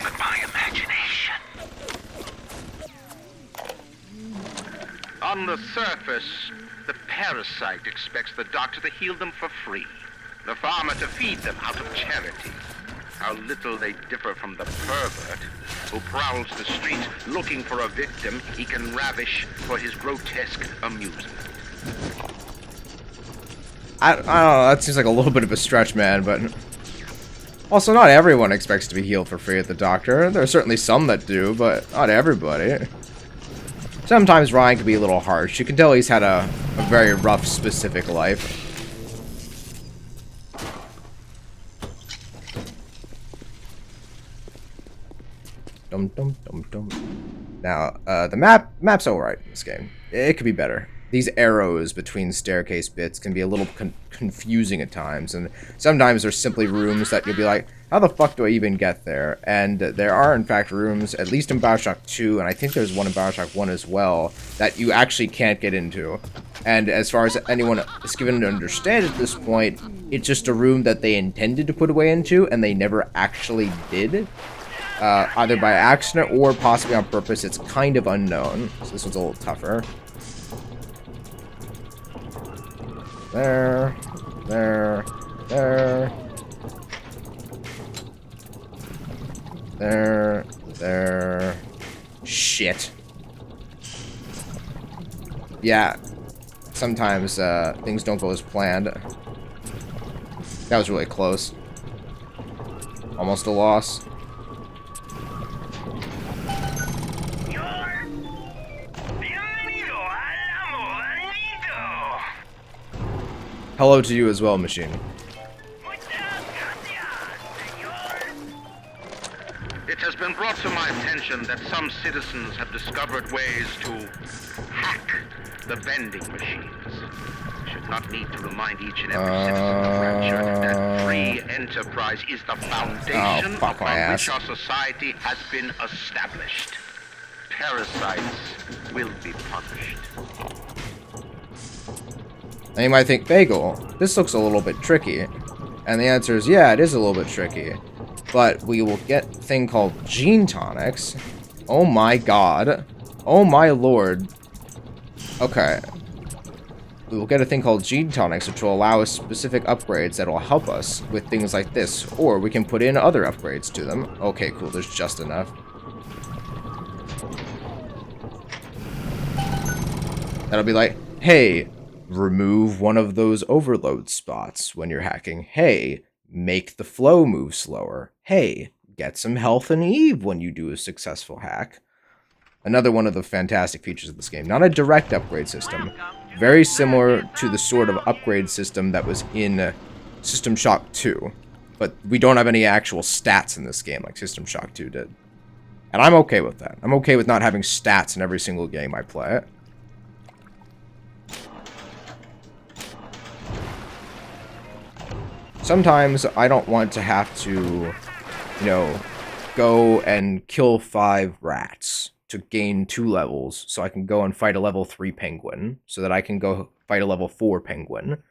but my imagination? On the surface, the parasite expects the doctor to heal them for free, the farmer to feed them out of charity. How little they differ from the pervert who prowls the streets looking for a victim he can ravish for his grotesque amusement. I don't know, that seems like a little bit of a stretch, man, but... Also, not everyone expects to be healed for free at the doctor. There are certainly some that do, but not everybody. Sometimes Ryan can be a little harsh. You can tell he's had a very rough, specific life. Dum dum dum dum. Now, the map's alright in this game. It could be better. These arrows between staircase bits can be a little confusing at times, and sometimes there's simply rooms that you'll be like, how the fuck do I even get there? And there are, in fact, rooms, at least in Bioshock 2, and I think there's one in Bioshock 1 as well, that you actually can't get into. And as far as anyone is given to understand at this point, it's just a room that they intended to put a way into, and they never actually did. Either by accident or possibly on purpose. It's kind of unknown, so this one's a little tougher. There, there, there, there, there. Shit. Yeah, sometimes things don't go as planned. That was really close. Almost a loss. Hello to you as well, machine. It has been brought to my attention that some citizens have discovered ways to hack the vending machines. Should not need to remind each and every citizen of Rapture that free enterprise is the foundation upon which our society has been established. Parasites will be punished. And you might think, Bagel, this looks a little bit tricky. And the answer is, yeah, it is a little bit tricky. But we will get a thing called gene tonics. Oh my god. Oh my lord. Okay. We will get a thing called gene tonics, which will allow us specific upgrades that will help us with things like this. Or we can put in other upgrades to them. Okay, cool. There's just enough. That'll be like, hey, remove one of those overload spots when you're hacking. Hey, make the flow move slower. Hey, get some health and Eve when you do a successful hack. Another one of the fantastic features of this game. Not a direct upgrade system. Very similar to the sort of upgrade system that was in System Shock 2. But we don't have any actual stats in this game like System Shock 2 did. And I'm okay with that. I'm okay with not having stats in every single game I play. Sometimes I don't want to have to, you know, go and kill 5 rats to gain 2 levels so I can go and fight a level 3 penguin so that I can go fight a level 4 penguin.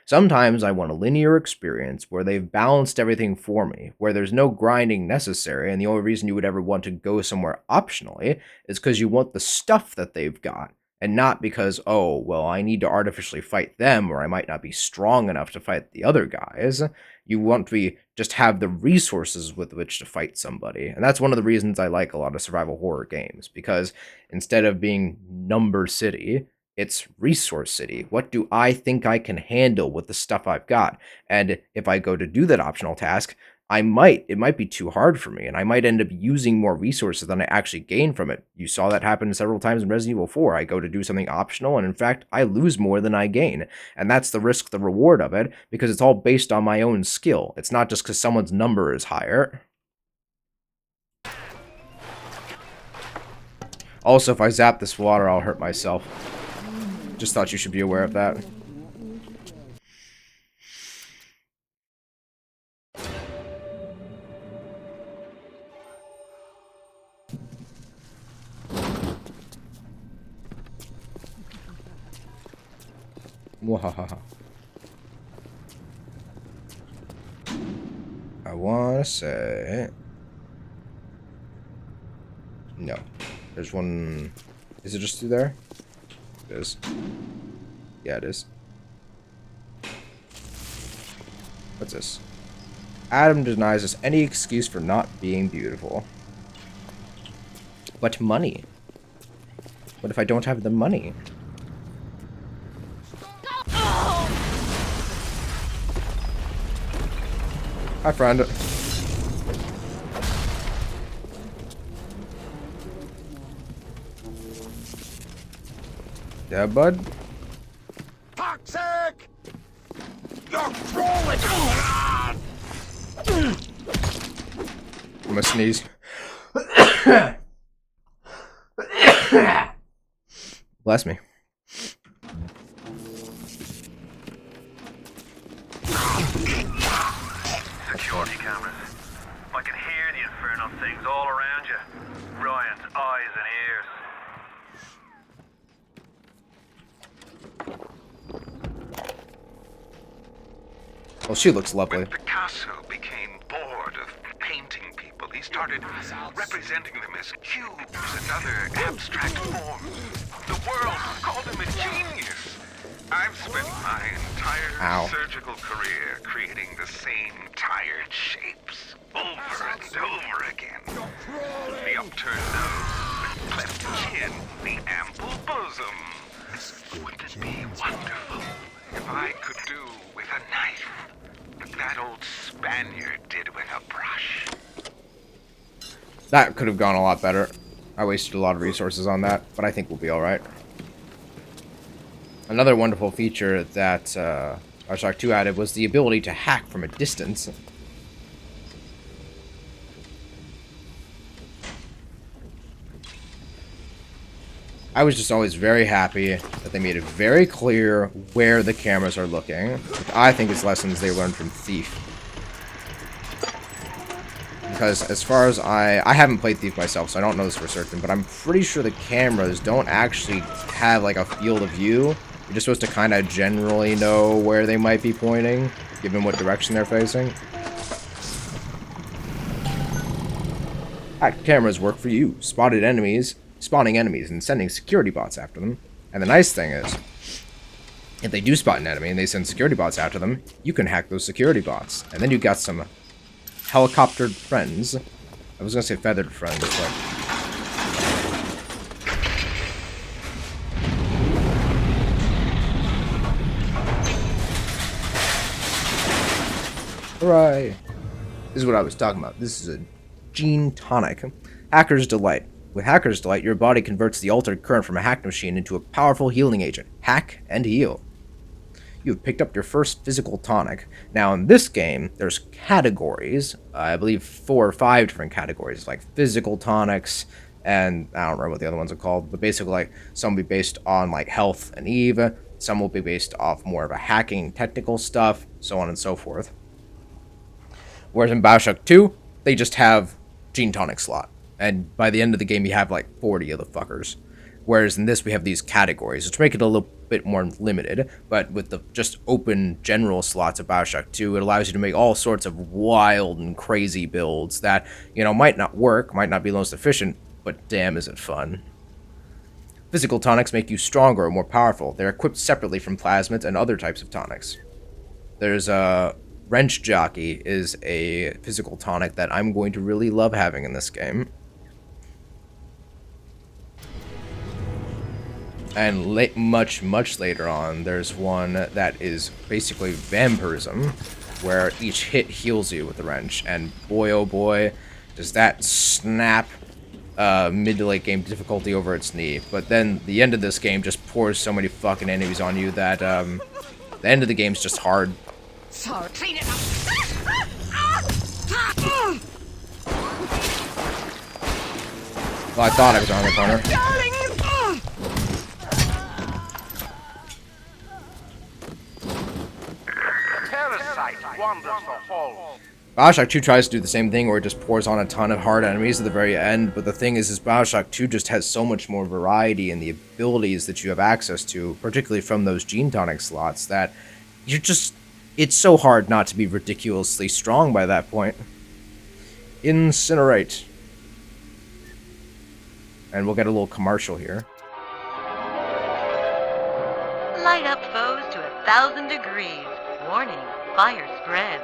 Sometimes I want a linear experience where they've balanced everything for me, where there's no grinding necessary, and the only reason you would ever want to go somewhere optionally is because you want the stuff that they've got, and not because, oh, well, I need to artificially fight them, or I might not be strong enough to fight the other guys. You want to just have the resources with which to fight somebody. And that's one of the reasons I like a lot of survival horror games, because instead of being number city, it's resource city. What do I think I can handle with the stuff I've got? And if I go to do that optional task, it might be too hard for me, and I might end up using more resources than I actually gain from it. You saw that happen several times in Resident Evil 4. I go to do something optional, and in fact, I lose more than I gain. And that's the risk, the reward of it, because it's all based on my own skill. It's not just because someone's number is higher. Also, if I zap this water, I'll hurt myself. Just thought you should be aware of that. Wahaha. I want to say... No. There's one... Is it just through there? It is. Yeah, it is. What's this? Adam denies us any excuse for not being beautiful. But money. What if I don't have the money? Hi, friend. Yeah, bud? Toxic! You're rolling! I'm gonna sneeze. Bless me. Security cameras. I can hear the infernal things all around you. Ryan's eyes and ears. Well, she looks lovely. When Picasso became bored of painting people, he started representing them as cubes and other abstract forms. The world called him a genius. I've spent my entire surgical career creating the same tired shapes over and over again. The upturned nose, the cleft chin, the ample bosom. Wouldn't it be wonderful if I could do with a knife what that old Spaniard did with a brush? That could have gone a lot better. I wasted a lot of resources on that, but I think we'll be alright. Another wonderful feature that Bioshock 2 added was the ability to hack from a distance. I was just always very happy that they made it very clear where the cameras are looking, which I think is lessons they learned from Thief. Because as far as I haven't played Thief myself, so I don't know this for certain, but I'm pretty sure the cameras don't actually have like a field of view. You're just supposed to kind of generally know where they might be pointing, given what direction they're facing. Hacked cameras work for you. Spawning enemies and sending security bots after them. And the nice thing is, if they do spot an enemy and they send security bots after them, you can hack those security bots. And then you got some helicoptered friends. I was gonna say feathered friends, but... Hooray! This is what I was talking about. This is a gene tonic. Hacker's Delight. With Hacker's Delight, your body converts the altered current from a hacked machine into a powerful healing agent. Hack and heal. You have picked up your first physical tonic. Now, in this game, there's categories. I believe 4 or 5 different categories, like physical tonics, and I don't remember what the other ones are called, but basically, like, some will be based on, like, health and Eve, some will be based off more of a hacking technical stuff, so on and so forth. Whereas in Bioshock 2, they just have gene tonic slot. And by the end of the game, you have like 40 of the fuckers. Whereas in this, we have these categories, which make it a little bit more limited. But with the just open general slots of Bioshock 2, it allows you to make all sorts of wild and crazy builds that, you know, might not work, might not be the most efficient, but damn is it fun. Physical tonics make you stronger or more powerful. They're equipped separately from plasmids and other types of tonics. There's a Wrench Jockey is a physical tonic that I'm going to really love having in this game. And much later on, there's one that is basically vampirism, where each hit heals you with the wrench. And boy, oh boy, does that snap mid to late game difficulty over its knee. But then the end of this game just pours so many fucking enemies on you that the end of the game's just hard. Sorry. Clean it up. Well, I thought I was around the corner. Darling. Parasite wanders the halls. Bioshock 2 tries to do the same thing where it just pours on a ton of hard enemies at the very end, but the thing is Bioshock 2 just has so much more variety in the abilities that you have access to, particularly from those gene tonic slots, that you're just... It's so hard not to be ridiculously strong by that point. Incinerate. And we'll get a little commercial here. Light up foes to 1,000 degrees. Warning, fire spreads.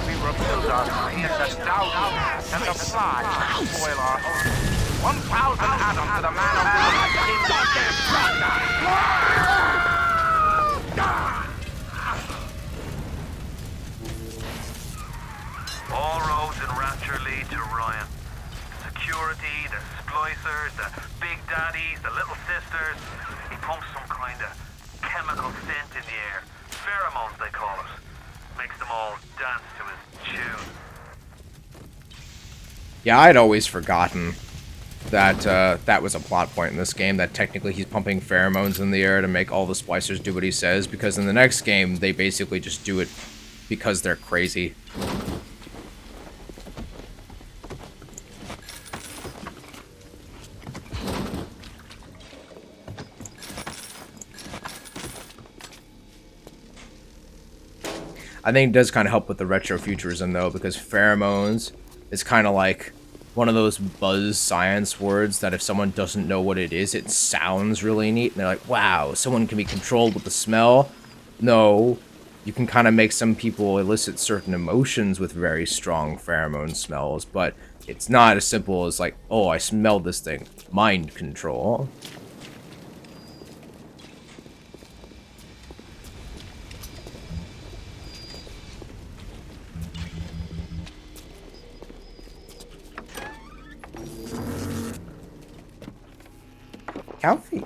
We rebuild our city at the down and the flies spoil our home. 1,000 atoms to the man of All roads in Rapture lead to Ryan. Security, the splicers, the big daddies, the little sisters. He pumps some kind of chemical scent in the air. Pheromones, they call it. Makes them all dance to his tune. Yeah, I'd always forgotten that that was a plot point in this game, that technically he's pumping pheromones in the air to make all the splicers do what he says, because in the next game, they basically just do it because they're crazy. I think it does kind of help with the retrofuturism, though, because pheromones is kind of like one of those buzz science words that if someone doesn't know what it is, it sounds really neat. And they're like, wow, someone can be controlled with the smell? No, you can kind of make some people elicit certain emotions with very strong pheromone smells, but it's not as simple as like, oh, I smelled this thing. Mind control. Coffee.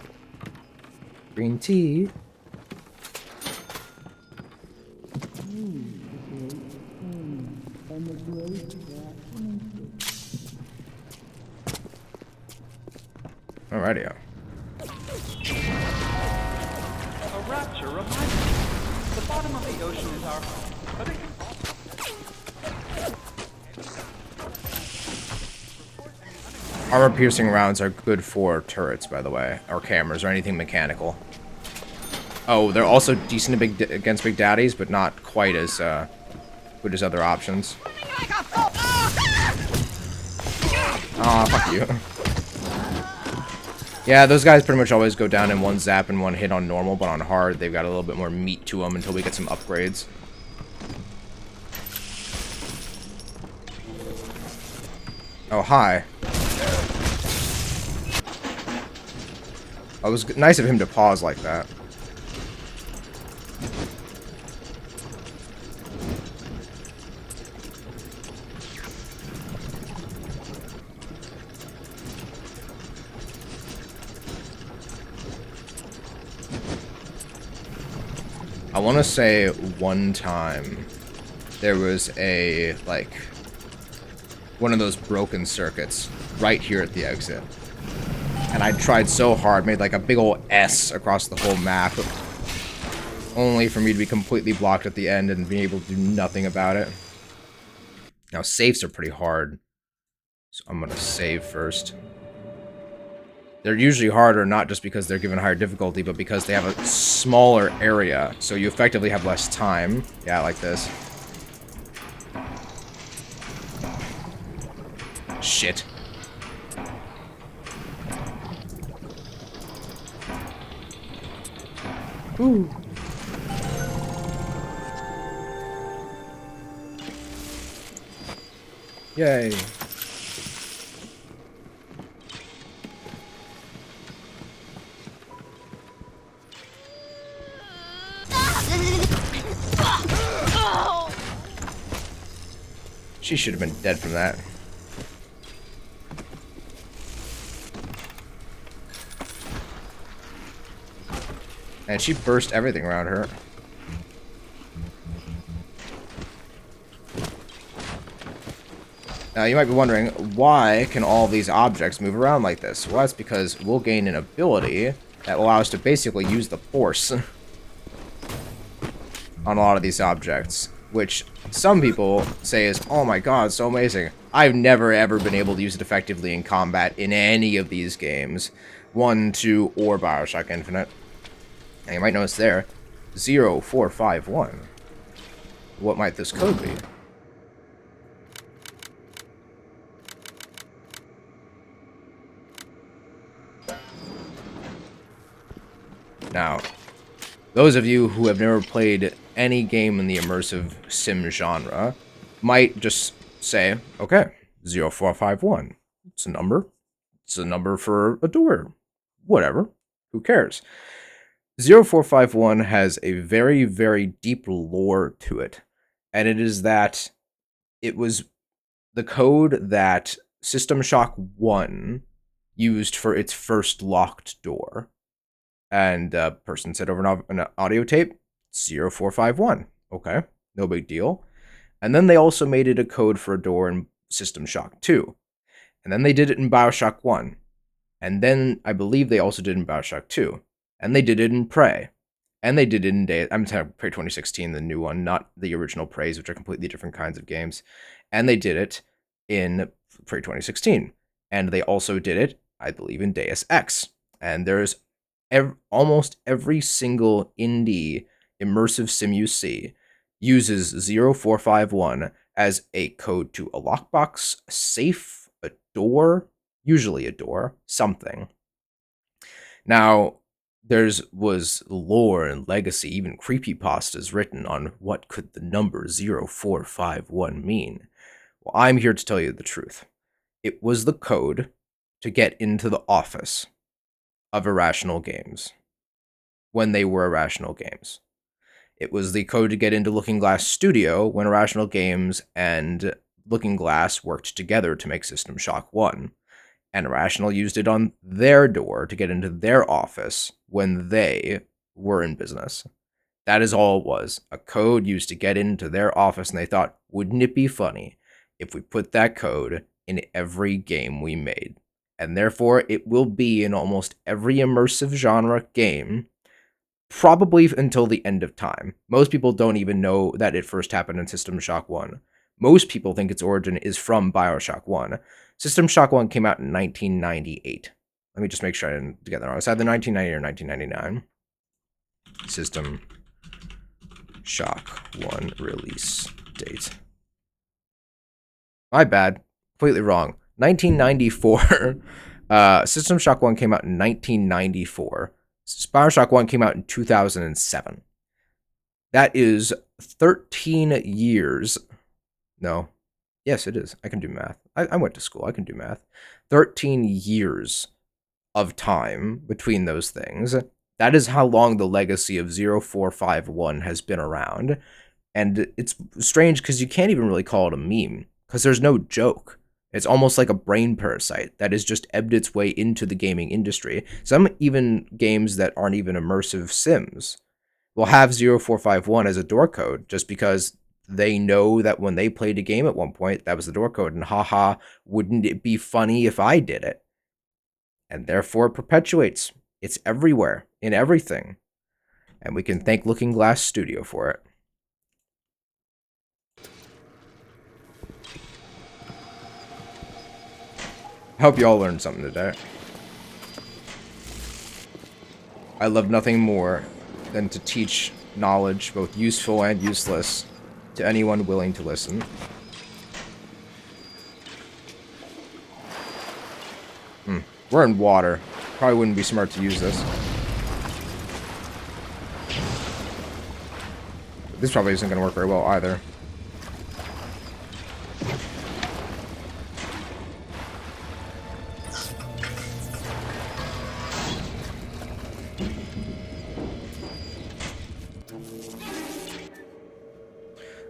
Green tea. Alrighty. A rapture reminds us. The bottom of the ocean is our home, but it can Armor-piercing rounds are good for turrets, by the way, or cameras, or anything mechanical. Oh, they're also decent against Big Daddies, but not quite as good as other options. Aw, fuck you. Yeah, those guys pretty much always go down in one zap and one hit on normal, but on hard, they've got a little bit more meat to them until we get some upgrades. Oh, hi. It was nice of him to pause like that. I want to say one time there was a, like, one of those broken circuits right here at the exit. And I tried so hard, made like a big old S across the whole map, only for me to be completely blocked at the end and being able to do nothing about it. Now, safes are pretty hard, so I'm going to save first. They're usually harder, not just because they're given higher difficulty, but because they have a smaller area, so you effectively have less time. Yeah, like this. Shit. Ooh. Yay. She should have been dead from that. And she burst everything around her. Now, you might be wondering, why can all these objects move around like this? Well, that's because we'll gain an ability that will allow us to basically use the Force on a lot of these objects, which some people say is, oh my god, so amazing. I've never ever been able to use it effectively in combat in any of these games. 1, 2, or Bioshock Infinite. And you might notice there, 0451. What might this code be? Now, those of you who have never played any game in the immersive sim genre might just say, okay, 0451. It's a number. It's a number for a door. Whatever. Who cares? 0451 has a very, very deep lore to it. And it is that it was the code that System Shock 1 used for its first locked door. And a person said over an audio tape, 0451. Okay, no big deal. And then they also made it a code for a door in System Shock 2. And then they did it in Bioshock 1. And then I believe they also did it in Bioshock 2. And they did it in Prey. And they did it in I'm talking Prey 2016, the new one, not the original Preys, which are completely different kinds of games. And they did it in Prey 2016. And they also did it, I believe, in Deus Ex. And there's almost every single indie immersive sim you see uses 0451 as a code to a lockbox, a safe, a door, usually a door, something. Now, was lore and legacy, even creepypastas written on what could the number 0451 mean. Well, I'm here to tell you the truth. It was the code to get into the office of Irrational Games when they were Irrational Games. It was the code to get into Looking Glass Studio when Irrational Games and Looking Glass worked together to make System Shock 1. And Irrational used it on their door to get into their office when they were in business. That is all it was. A code used to get into their office, and they thought, wouldn't it be funny if we put that code in every game we made? And therefore, it will be in almost every immersive genre game, probably until the end of time. Most people don't even know that it first happened in System Shock 1. Most people think its origin is from Bioshock 1. System Shock 1 came out in 1998. Let me just make sure I didn't get that wrong. It's either 1990 or 1999. System Shock 1 release date. My bad. Completely wrong. 1994 System Shock 1 came out in 1994. Bioshock 1 came out in 2007. That is 13 years. No. Yes, it is. I can do math. I went to school. I can do math. 13 years of time between those things. That is how long the legacy of 0451 has been around. And it's strange because you can't even really call it a meme, because there's no joke. It's almost like a brain parasite that has just ebbed its way into the gaming industry. Some even games that aren't even immersive sims will have 0451 as a door code just because they know that when they played a game at one point, that was the door code, and haha, wouldn't it be funny if I did it? And therefore it perpetuates. It's everywhere, in everything. And we can thank Looking Glass Studio for it. I hope you all learned something today. I love nothing more than to teach knowledge, both useful and useless, to anyone willing to listen. We're in water. Probably wouldn't be smart to use this. This probably isn't going to work very well either.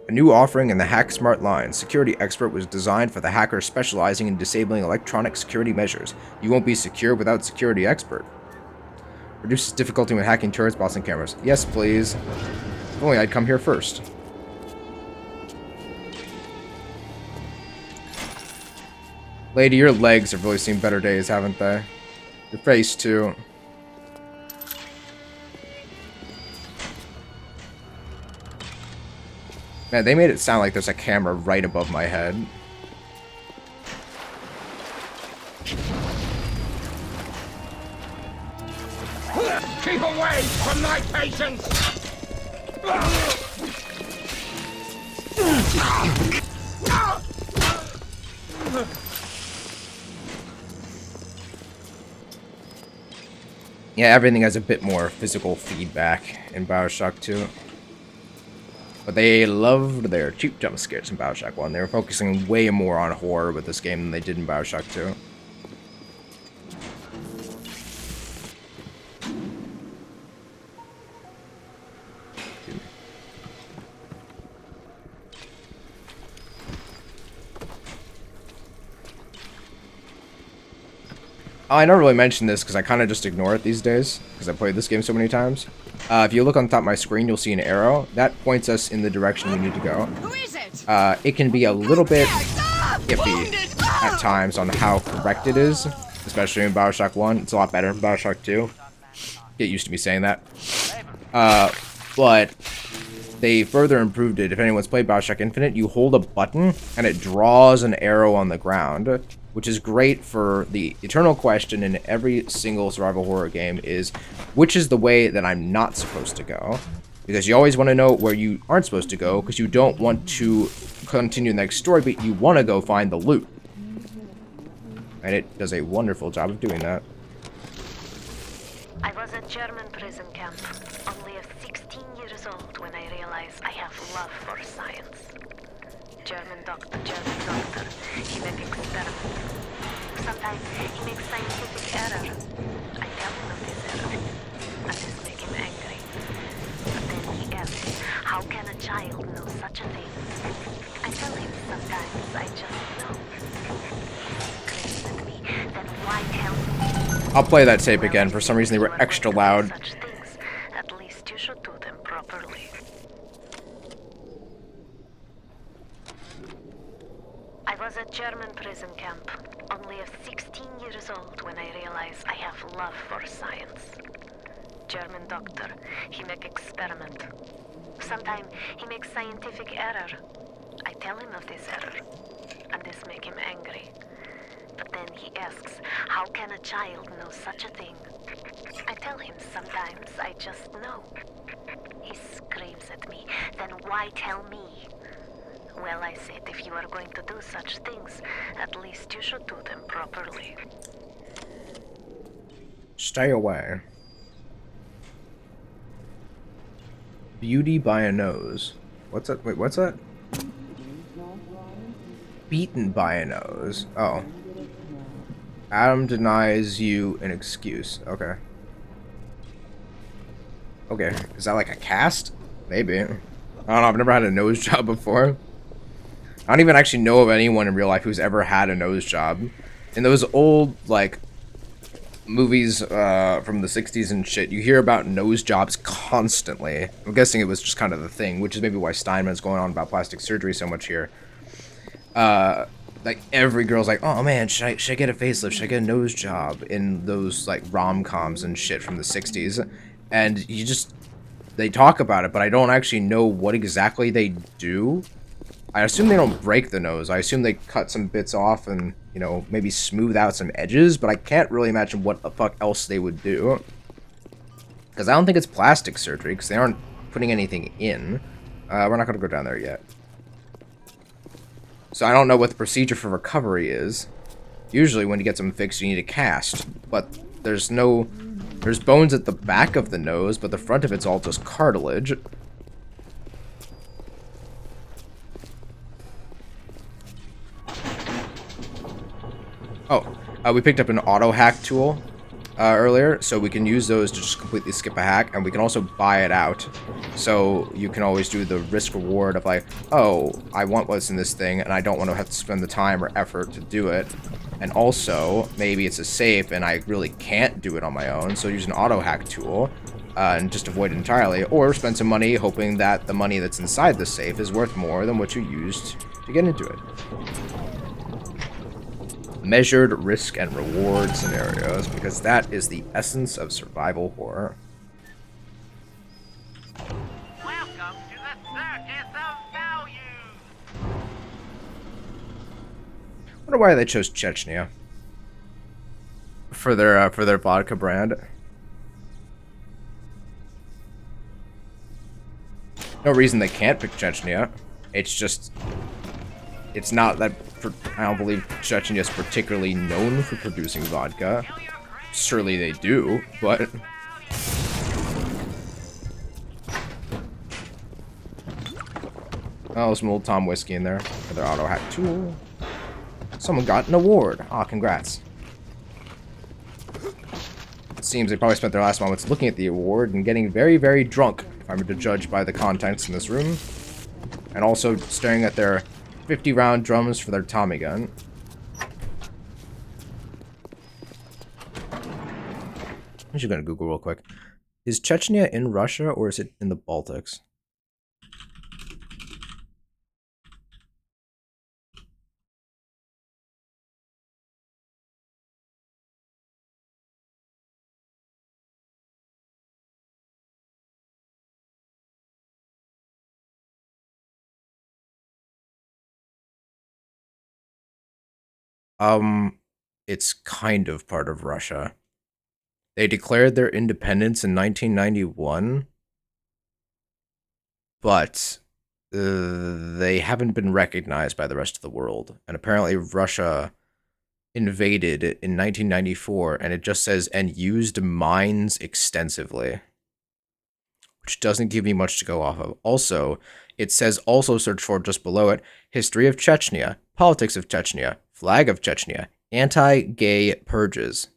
A new offering in the Hack Smart line, Security Expert, was designed for the hackers specializing in disabling electronic security measures. You won't be secure without Security Expert. Reduces difficulty when hacking turrets, bots, and cameras. Yes, please. If only I'd come here first. Lady, your legs have really seen better days, haven't they? Your face, too. Man, they made it sound like there's a camera right above my head. Keep away from my patients! Yeah, everything has a bit more physical feedback in Bioshock 2. But they loved their cheap jump scares in Bioshock 1. They were focusing way more on horror with this game than they did in Bioshock 2. I never really mentioned this because I kind of just ignore it these days because I played this game so many times. If you look on top of my screen, you'll see an arrow. That points us in the direction we need to go. Who is it? It can be a little bit iffy at times on how correct it is, especially in Bioshock 1. It's a lot better in Bioshock 2. Get used to me saying that. But they further improved it. If anyone's played Bioshock Infinite, you hold a button and it draws an arrow on the ground, which is great for the eternal question in every single survival horror game is, which is the way that I'm not supposed to go? Because you always want to know where you aren't supposed to go, because you don't want to continue the next story, but you want to go find the loot. And it does a wonderful job of doing that. I was at German prison camp, only 16 years old when I realized I have love for science. German doctor, he makes experiments. Sometimes he makes scientific error. I tell him of this error, and this makes him angry. But then he asks, how can a child know such a thing? I tell him sometimes I just know. He screams at me, then why tell me? I'll play that tape again. For some reason they were extra loud. Such things, at least you should do them properly. I was at German prison camp, only 16 years old when I realized I have love for science. German doctor, he make experiment. Sometimes he makes scientific error. I tell him of this error, and this make him angry. But then he asks, how can a child know such a thing? I tell him sometimes I just know. He screams at me, then why tell me? Well, I said, if you are going to do such things, at least you should do them properly. Stay away. Beauty by a nose. What's that? Wait, what's that? Beaten by a nose. Oh. Adam denies you an excuse. Okay. Okay. Is that like a cast? Maybe. I don't know. I've never had a nose job before. I don't even actually know of anyone in real life who's ever had a nose job. In those old, like, movies from the 60s and shit, you hear about nose jobs constantly. I'm guessing it was just kind of the thing, which is maybe why Steinman's going on about plastic surgery so much here. Like, every girl's like, oh man, should I get a facelift? Should I get a nose job? In those, like, rom-coms and shit from the 60s. And you just... They talk about it, but I don't actually know what exactly they do. I assume they don't break the nose. I assume they cut some bits off and, you know, maybe smooth out some edges, but I can't really imagine what the fuck else they would do. Because I don't think it's plastic surgery, because they aren't putting anything in. We're not going to go down there yet. So I don't know what the procedure for recovery is. Usually when you get something fixed, you need a cast. But there's no... There's bones at the back of the nose, but the front of it's all just cartilage. Oh, we picked up an auto hack tool earlier, so we can use those to just completely skip a hack, and we can also buy it out. So you can always do the risk reward of like, oh, I want what's in this thing, and I don't want to have to spend the time or effort to do it. And also, maybe it's a safe, and I really can't do it on my own, so use an auto hack tool and just avoid it entirely, or spend some money hoping that the money that's inside the safe is worth more than what you used to get into it. Measured risk and reward scenarios, because that is the essence of survival horror. Welcome to the Circus of Value. I wonder why they chose Chechnya for their vodka brand. No reason they can't pick Chechnya. It's just, it's not that. I don't believe Chechnya is particularly known for producing vodka. Surely they do, but... Oh, some old Tom whiskey in there for their auto hack tool. Someone got an award. Ah, congrats. It seems they probably spent their last moments looking at the award and getting very, very drunk, if I'm to judge by the contents in this room. And also staring at their 50-round drums for their Tommy gun. I'm just gonna Google real quick. Is Chechnya in Russia or is it in the Baltics? It's kind of part of Russia. They declared their independence in 1991, but they haven't been recognized by the rest of the world. And apparently Russia invaded in 1994, and it just says, and used mines extensively. Which doesn't give me much to go off of. Also, it says also search for just below it, history of Chechnya, politics of Chechnya, flag of Chechnya, anti-gay purges.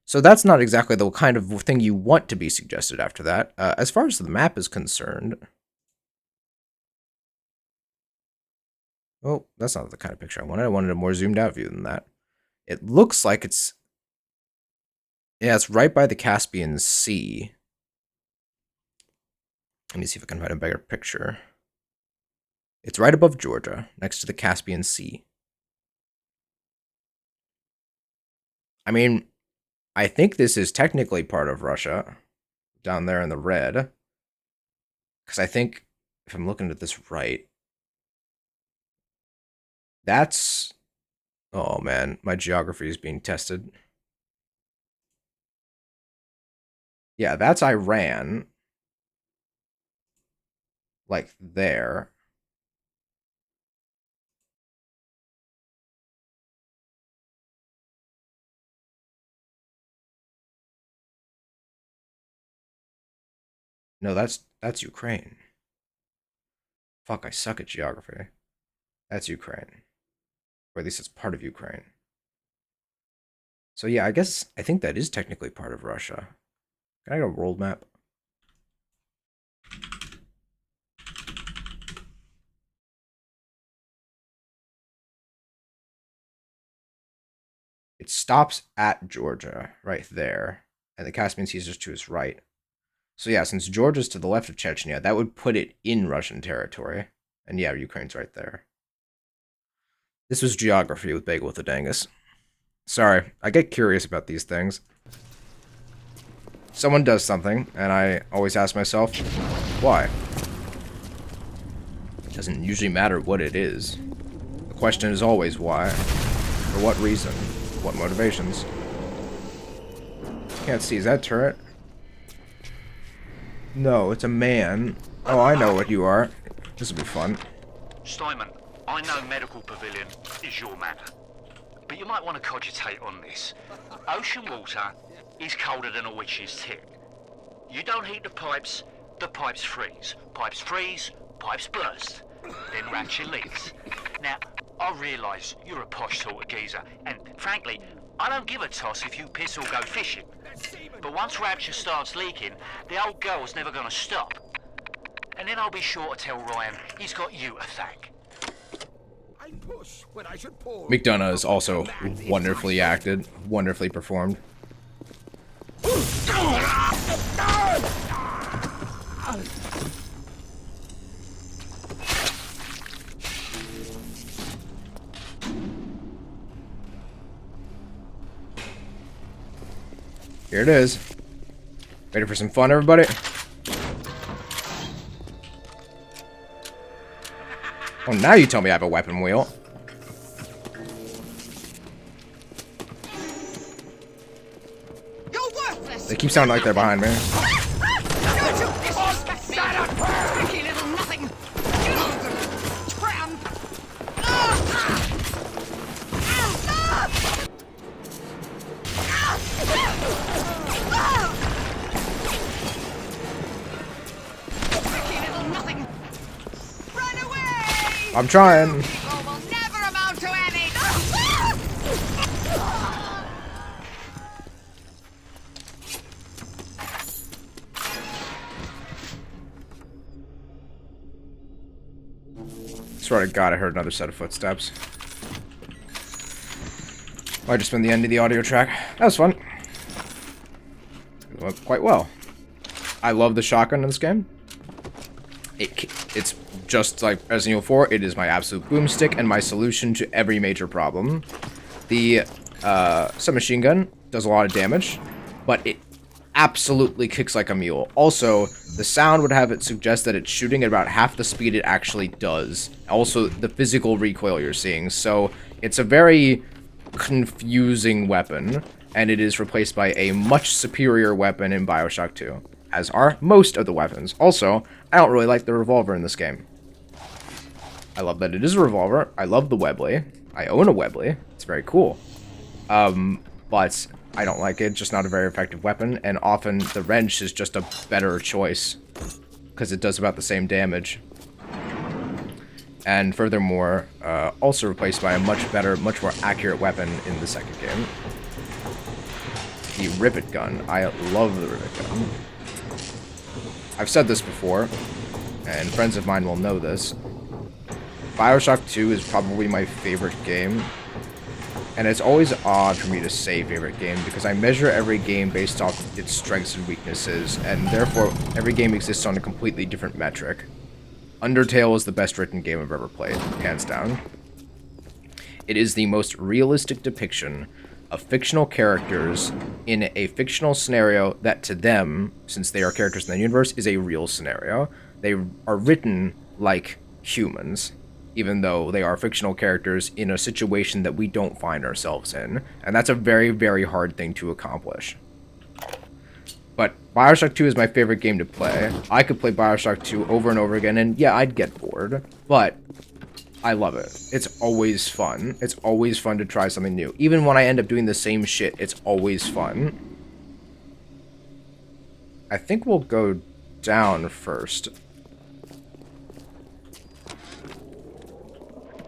So that's not exactly the kind of thing you want to be suggested after that. As far as the map is concerned... Oh, that's not the kind of picture I wanted. I wanted a more zoomed out view than that. It looks like it's... Yeah, it's right by the Caspian Sea. Let me see if I can find a better picture. It's right above Georgia, next to the Caspian Sea. I mean, I think this is technically part of Russia, down there in the red. Because I think, if I'm looking at this right, that's... Oh man, my geography is being tested. Yeah, that's Iran. Like, there. No, that's Ukraine. Fuck, I suck at geography. That's Ukraine. Or at least it's part of Ukraine. So yeah, I think that is technically part of Russia. Can I get a world map? It stops at Georgia, right there. And the Caspian Sea is just to its right. So yeah, since Georgia's to the left of Chechnya, that would put it in Russian territory. And yeah, Ukraine's right there. This was geography with Bagel with the Dangus. Sorry, I get curious about these things. Someone does something, and I always ask myself, why? It doesn't usually matter what it is. The question is always why. For what reason? What motivations? Can't see, is that turret? No, it's a man. Oh, I know what you are. This will be fun. Steinman, I know Medical Pavilion is your matter, but you might want to cogitate on this. Ocean water is colder than a witch's tit. You don't heat the pipes freeze. Pipes freeze, pipes burst. Then Rapture leaks. Now, I realise you're a posh sort of geezer, and frankly, I don't give a toss if you piss or go fishing. But once Rapture starts leaking, the old girl's never gonna stop. And then I'll be sure to tell Ryan he's got you to thank. McDonough is also wonderfully acted, wonderfully performed. Here it is. Ready for some fun, everybody? Oh, now you tell me I have a weapon wheel. They keep sounding like they're behind me. I'm trying. Swear to God, I heard another set of footsteps. Might just been the end of the audio track. That was fun. It went quite well. I love the shotgun in this game. It's just like Resident Evil 4, it is my absolute boomstick and my solution to every major problem. The submachine gun does a lot of damage, but it absolutely kicks like a mule. Also, the sound would have it suggest that it's shooting at about half the speed it actually does. Also, the physical recoil you're seeing. So, it's a very confusing weapon, and it is replaced by a much superior weapon in Bioshock 2, as are most of the weapons. Also, I don't really like the revolver in this game. I love that it is a revolver. I love the Webley. I own a Webley. It's very cool. But I don't like it. It's just not a very effective weapon, and often the wrench is just a better choice because it does about the same damage. And furthermore, also replaced by a much better, much more accurate weapon in the second game. The rivet gun. I love the rivet gun. I've said this before, and friends of mine will know this. Bioshock 2 is probably my favorite game. And it's always odd for me to say favorite game, because I measure every game based off its strengths and weaknesses, and therefore every game exists on a completely different metric. Undertale is the best written game I've ever played, hands down. It is the most realistic depiction of fictional characters in a fictional scenario that to them, since they are characters in the universe, is a real scenario. They are written like humans, even though they are fictional characters in a situation that we don't find ourselves in. And that's a very, very hard thing to accomplish. But Bioshock 2 is my favorite game to play. I could play Bioshock 2 over and over again, and yeah, I'd get bored. But I love it. It's always fun. It's always fun to try something new. Even when I end up doing the same shit, it's always fun. I think we'll go down first.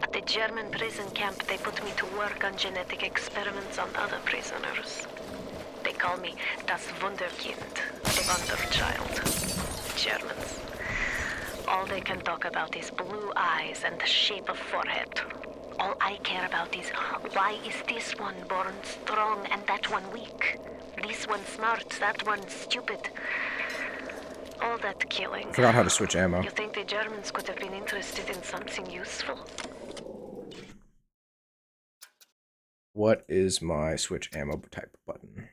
At the German prison camp, they put me to work on genetic experiments on other prisoners. They call me das Wunderkind, the Wonder Child. Germans. All they can talk about is blue eyes and the shape of forehead. All I care about is why is this one born strong and that one weak? This one smart, that one stupid. All that killing. Forgot how to switch ammo. You think the Germans could have been interested in something useful? What is my switch ammo type button?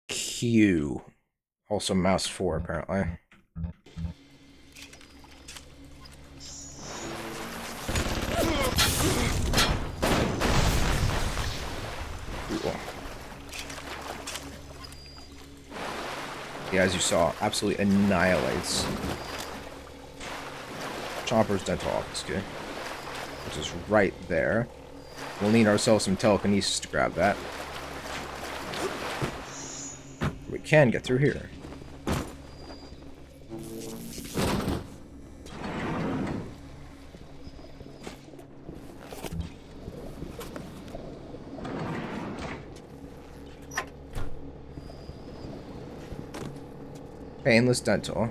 Q. Also mouse 4, apparently. Cool. Yeah, as you saw, absolutely annihilates Chopper's dental office, okay? Which is right there. We'll need ourselves some telekinesis to grab that. We can get through here. Painless dental.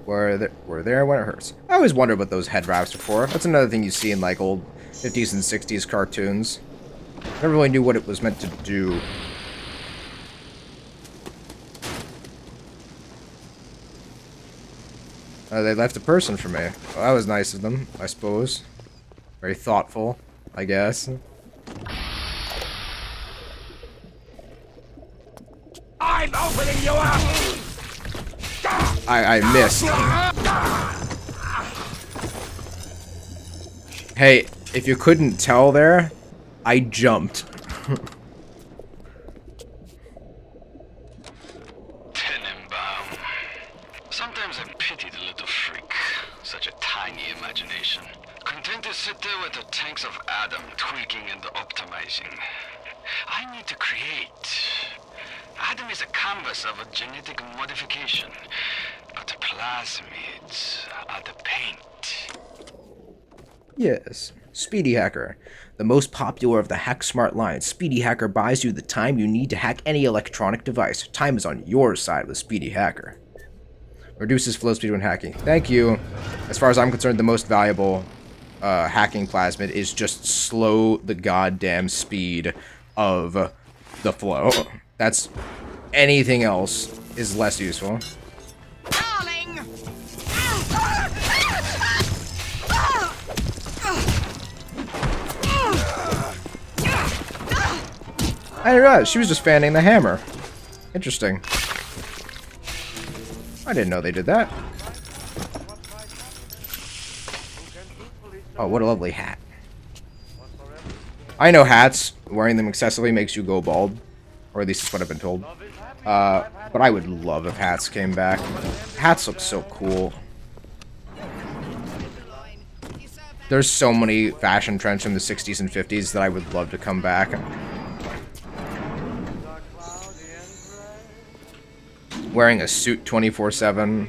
We're there when it hurts. I always wondered what those head wraps are for. That's another thing you see in like old 50s and 60s cartoons. Never really knew what it was meant to do. They left a person for me. Well, that was nice of them, I suppose. Very thoughtful, I guess. I'm opening you up! I missed. Hey, if you couldn't tell there, I jumped. Tenenbaum. Sometimes I pity the little freak. Such a tiny imagination. Content to sit there with the tanks of Adam tweaking and optimizing. I need to create. Adam is a canvas of a genetic modification, but the plasmids are the paint. Yes. Speedy Hacker. The most popular of the Hack Smart line. Speedy Hacker buys you the time you need to hack any electronic device. Time is on your side with Speedy Hacker. Reduces flow speed when hacking. Thank you. As far as I'm concerned, the most valuable hacking plasmid is just slow the goddamn speed of the flow. That's... anything else is less useful. Darling! I didn't realize she was just fanning the hammer. Interesting. I didn't know they did that. Oh, what a lovely hat. I know hats. Wearing them excessively makes you go bald. Or at least that's what I've been told. But I would love if hats came back. Hats look so cool. There's so many fashion trends from the 60s and 50s that I would love to come back. Wearing a suit 24/7.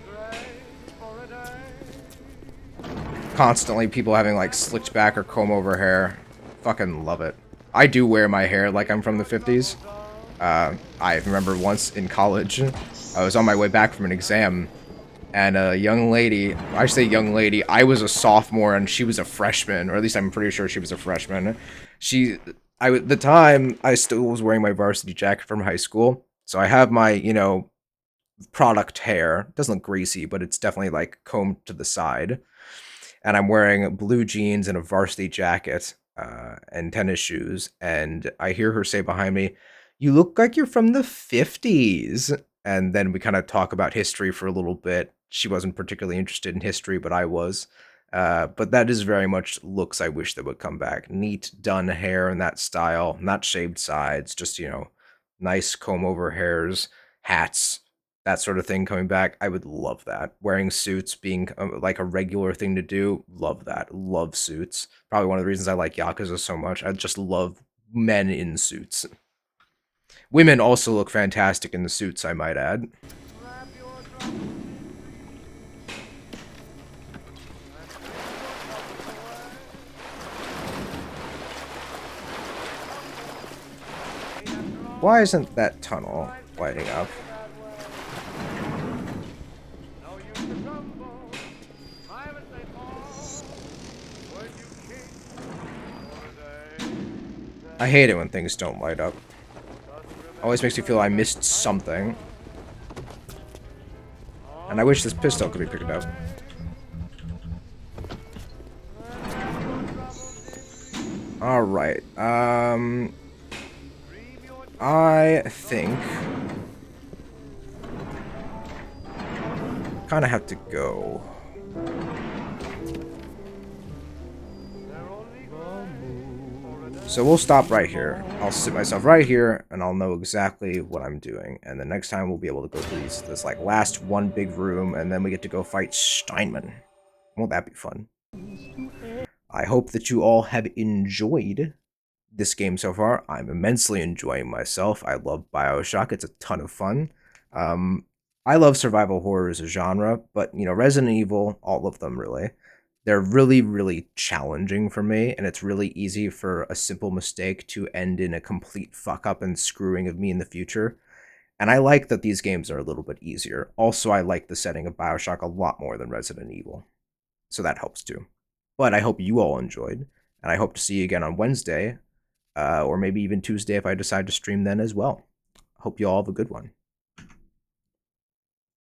Constantly people having like slicked back or comb over hair. Fucking love it. I do wear my hair like I'm from the 50s. I remember once in college, I was on my way back from an exam, and a young lady, I say young lady, I was a sophomore and she was a freshman, or at least I'm pretty sure she was a freshman. At the time, I still was wearing my varsity jacket from high school, so I have my, you know, product hair. It doesn't look greasy, but it's definitely like combed to the side. And I'm wearing blue jeans and a varsity jacket, and tennis shoes, and I hear her say behind me, "You look like you're from the 50s." And then we kind of talk about history for a little bit. She wasn't particularly interested in history, but I was. But that is very much looks I wish that would come back. Neat, done hair in that style, not shaved sides, just, you know, nice comb-over hairs, hats, that sort of thing coming back. I would love that. Wearing suits being like a regular thing to do, love that. Love suits. Probably one of the reasons I like Yakuza so much. I just love men in suits. Women also look fantastic in the suits, I might add. Why isn't that tunnel lighting up? I hate it when things don't light up. Always makes me feel I missed something. And I wish this pistol could be picked up. Alright, I think kind of have to go. So we'll stop right here. I'll sit myself right here, and I'll know exactly what I'm doing. And the next time we'll be able to go through this like last one big room, and then we get to go fight Steinman. Won't that be fun? I hope that you all have enjoyed this game so far. I'm immensely enjoying myself. I love Bioshock. It's a ton of fun. I love survival horror as a genre, but, you know, Resident Evil, all of them really, they're really, really challenging for me, and it's really easy for a simple mistake to end in a complete fuck-up and screwing of me in the future. And I like that these games are a little bit easier. Also, I like the setting of Bioshock a lot more than Resident Evil. So that helps too. But I hope you all enjoyed, and I hope to see you again on Wednesday, or maybe even Tuesday if I decide to stream then as well. Hope you all have a good one.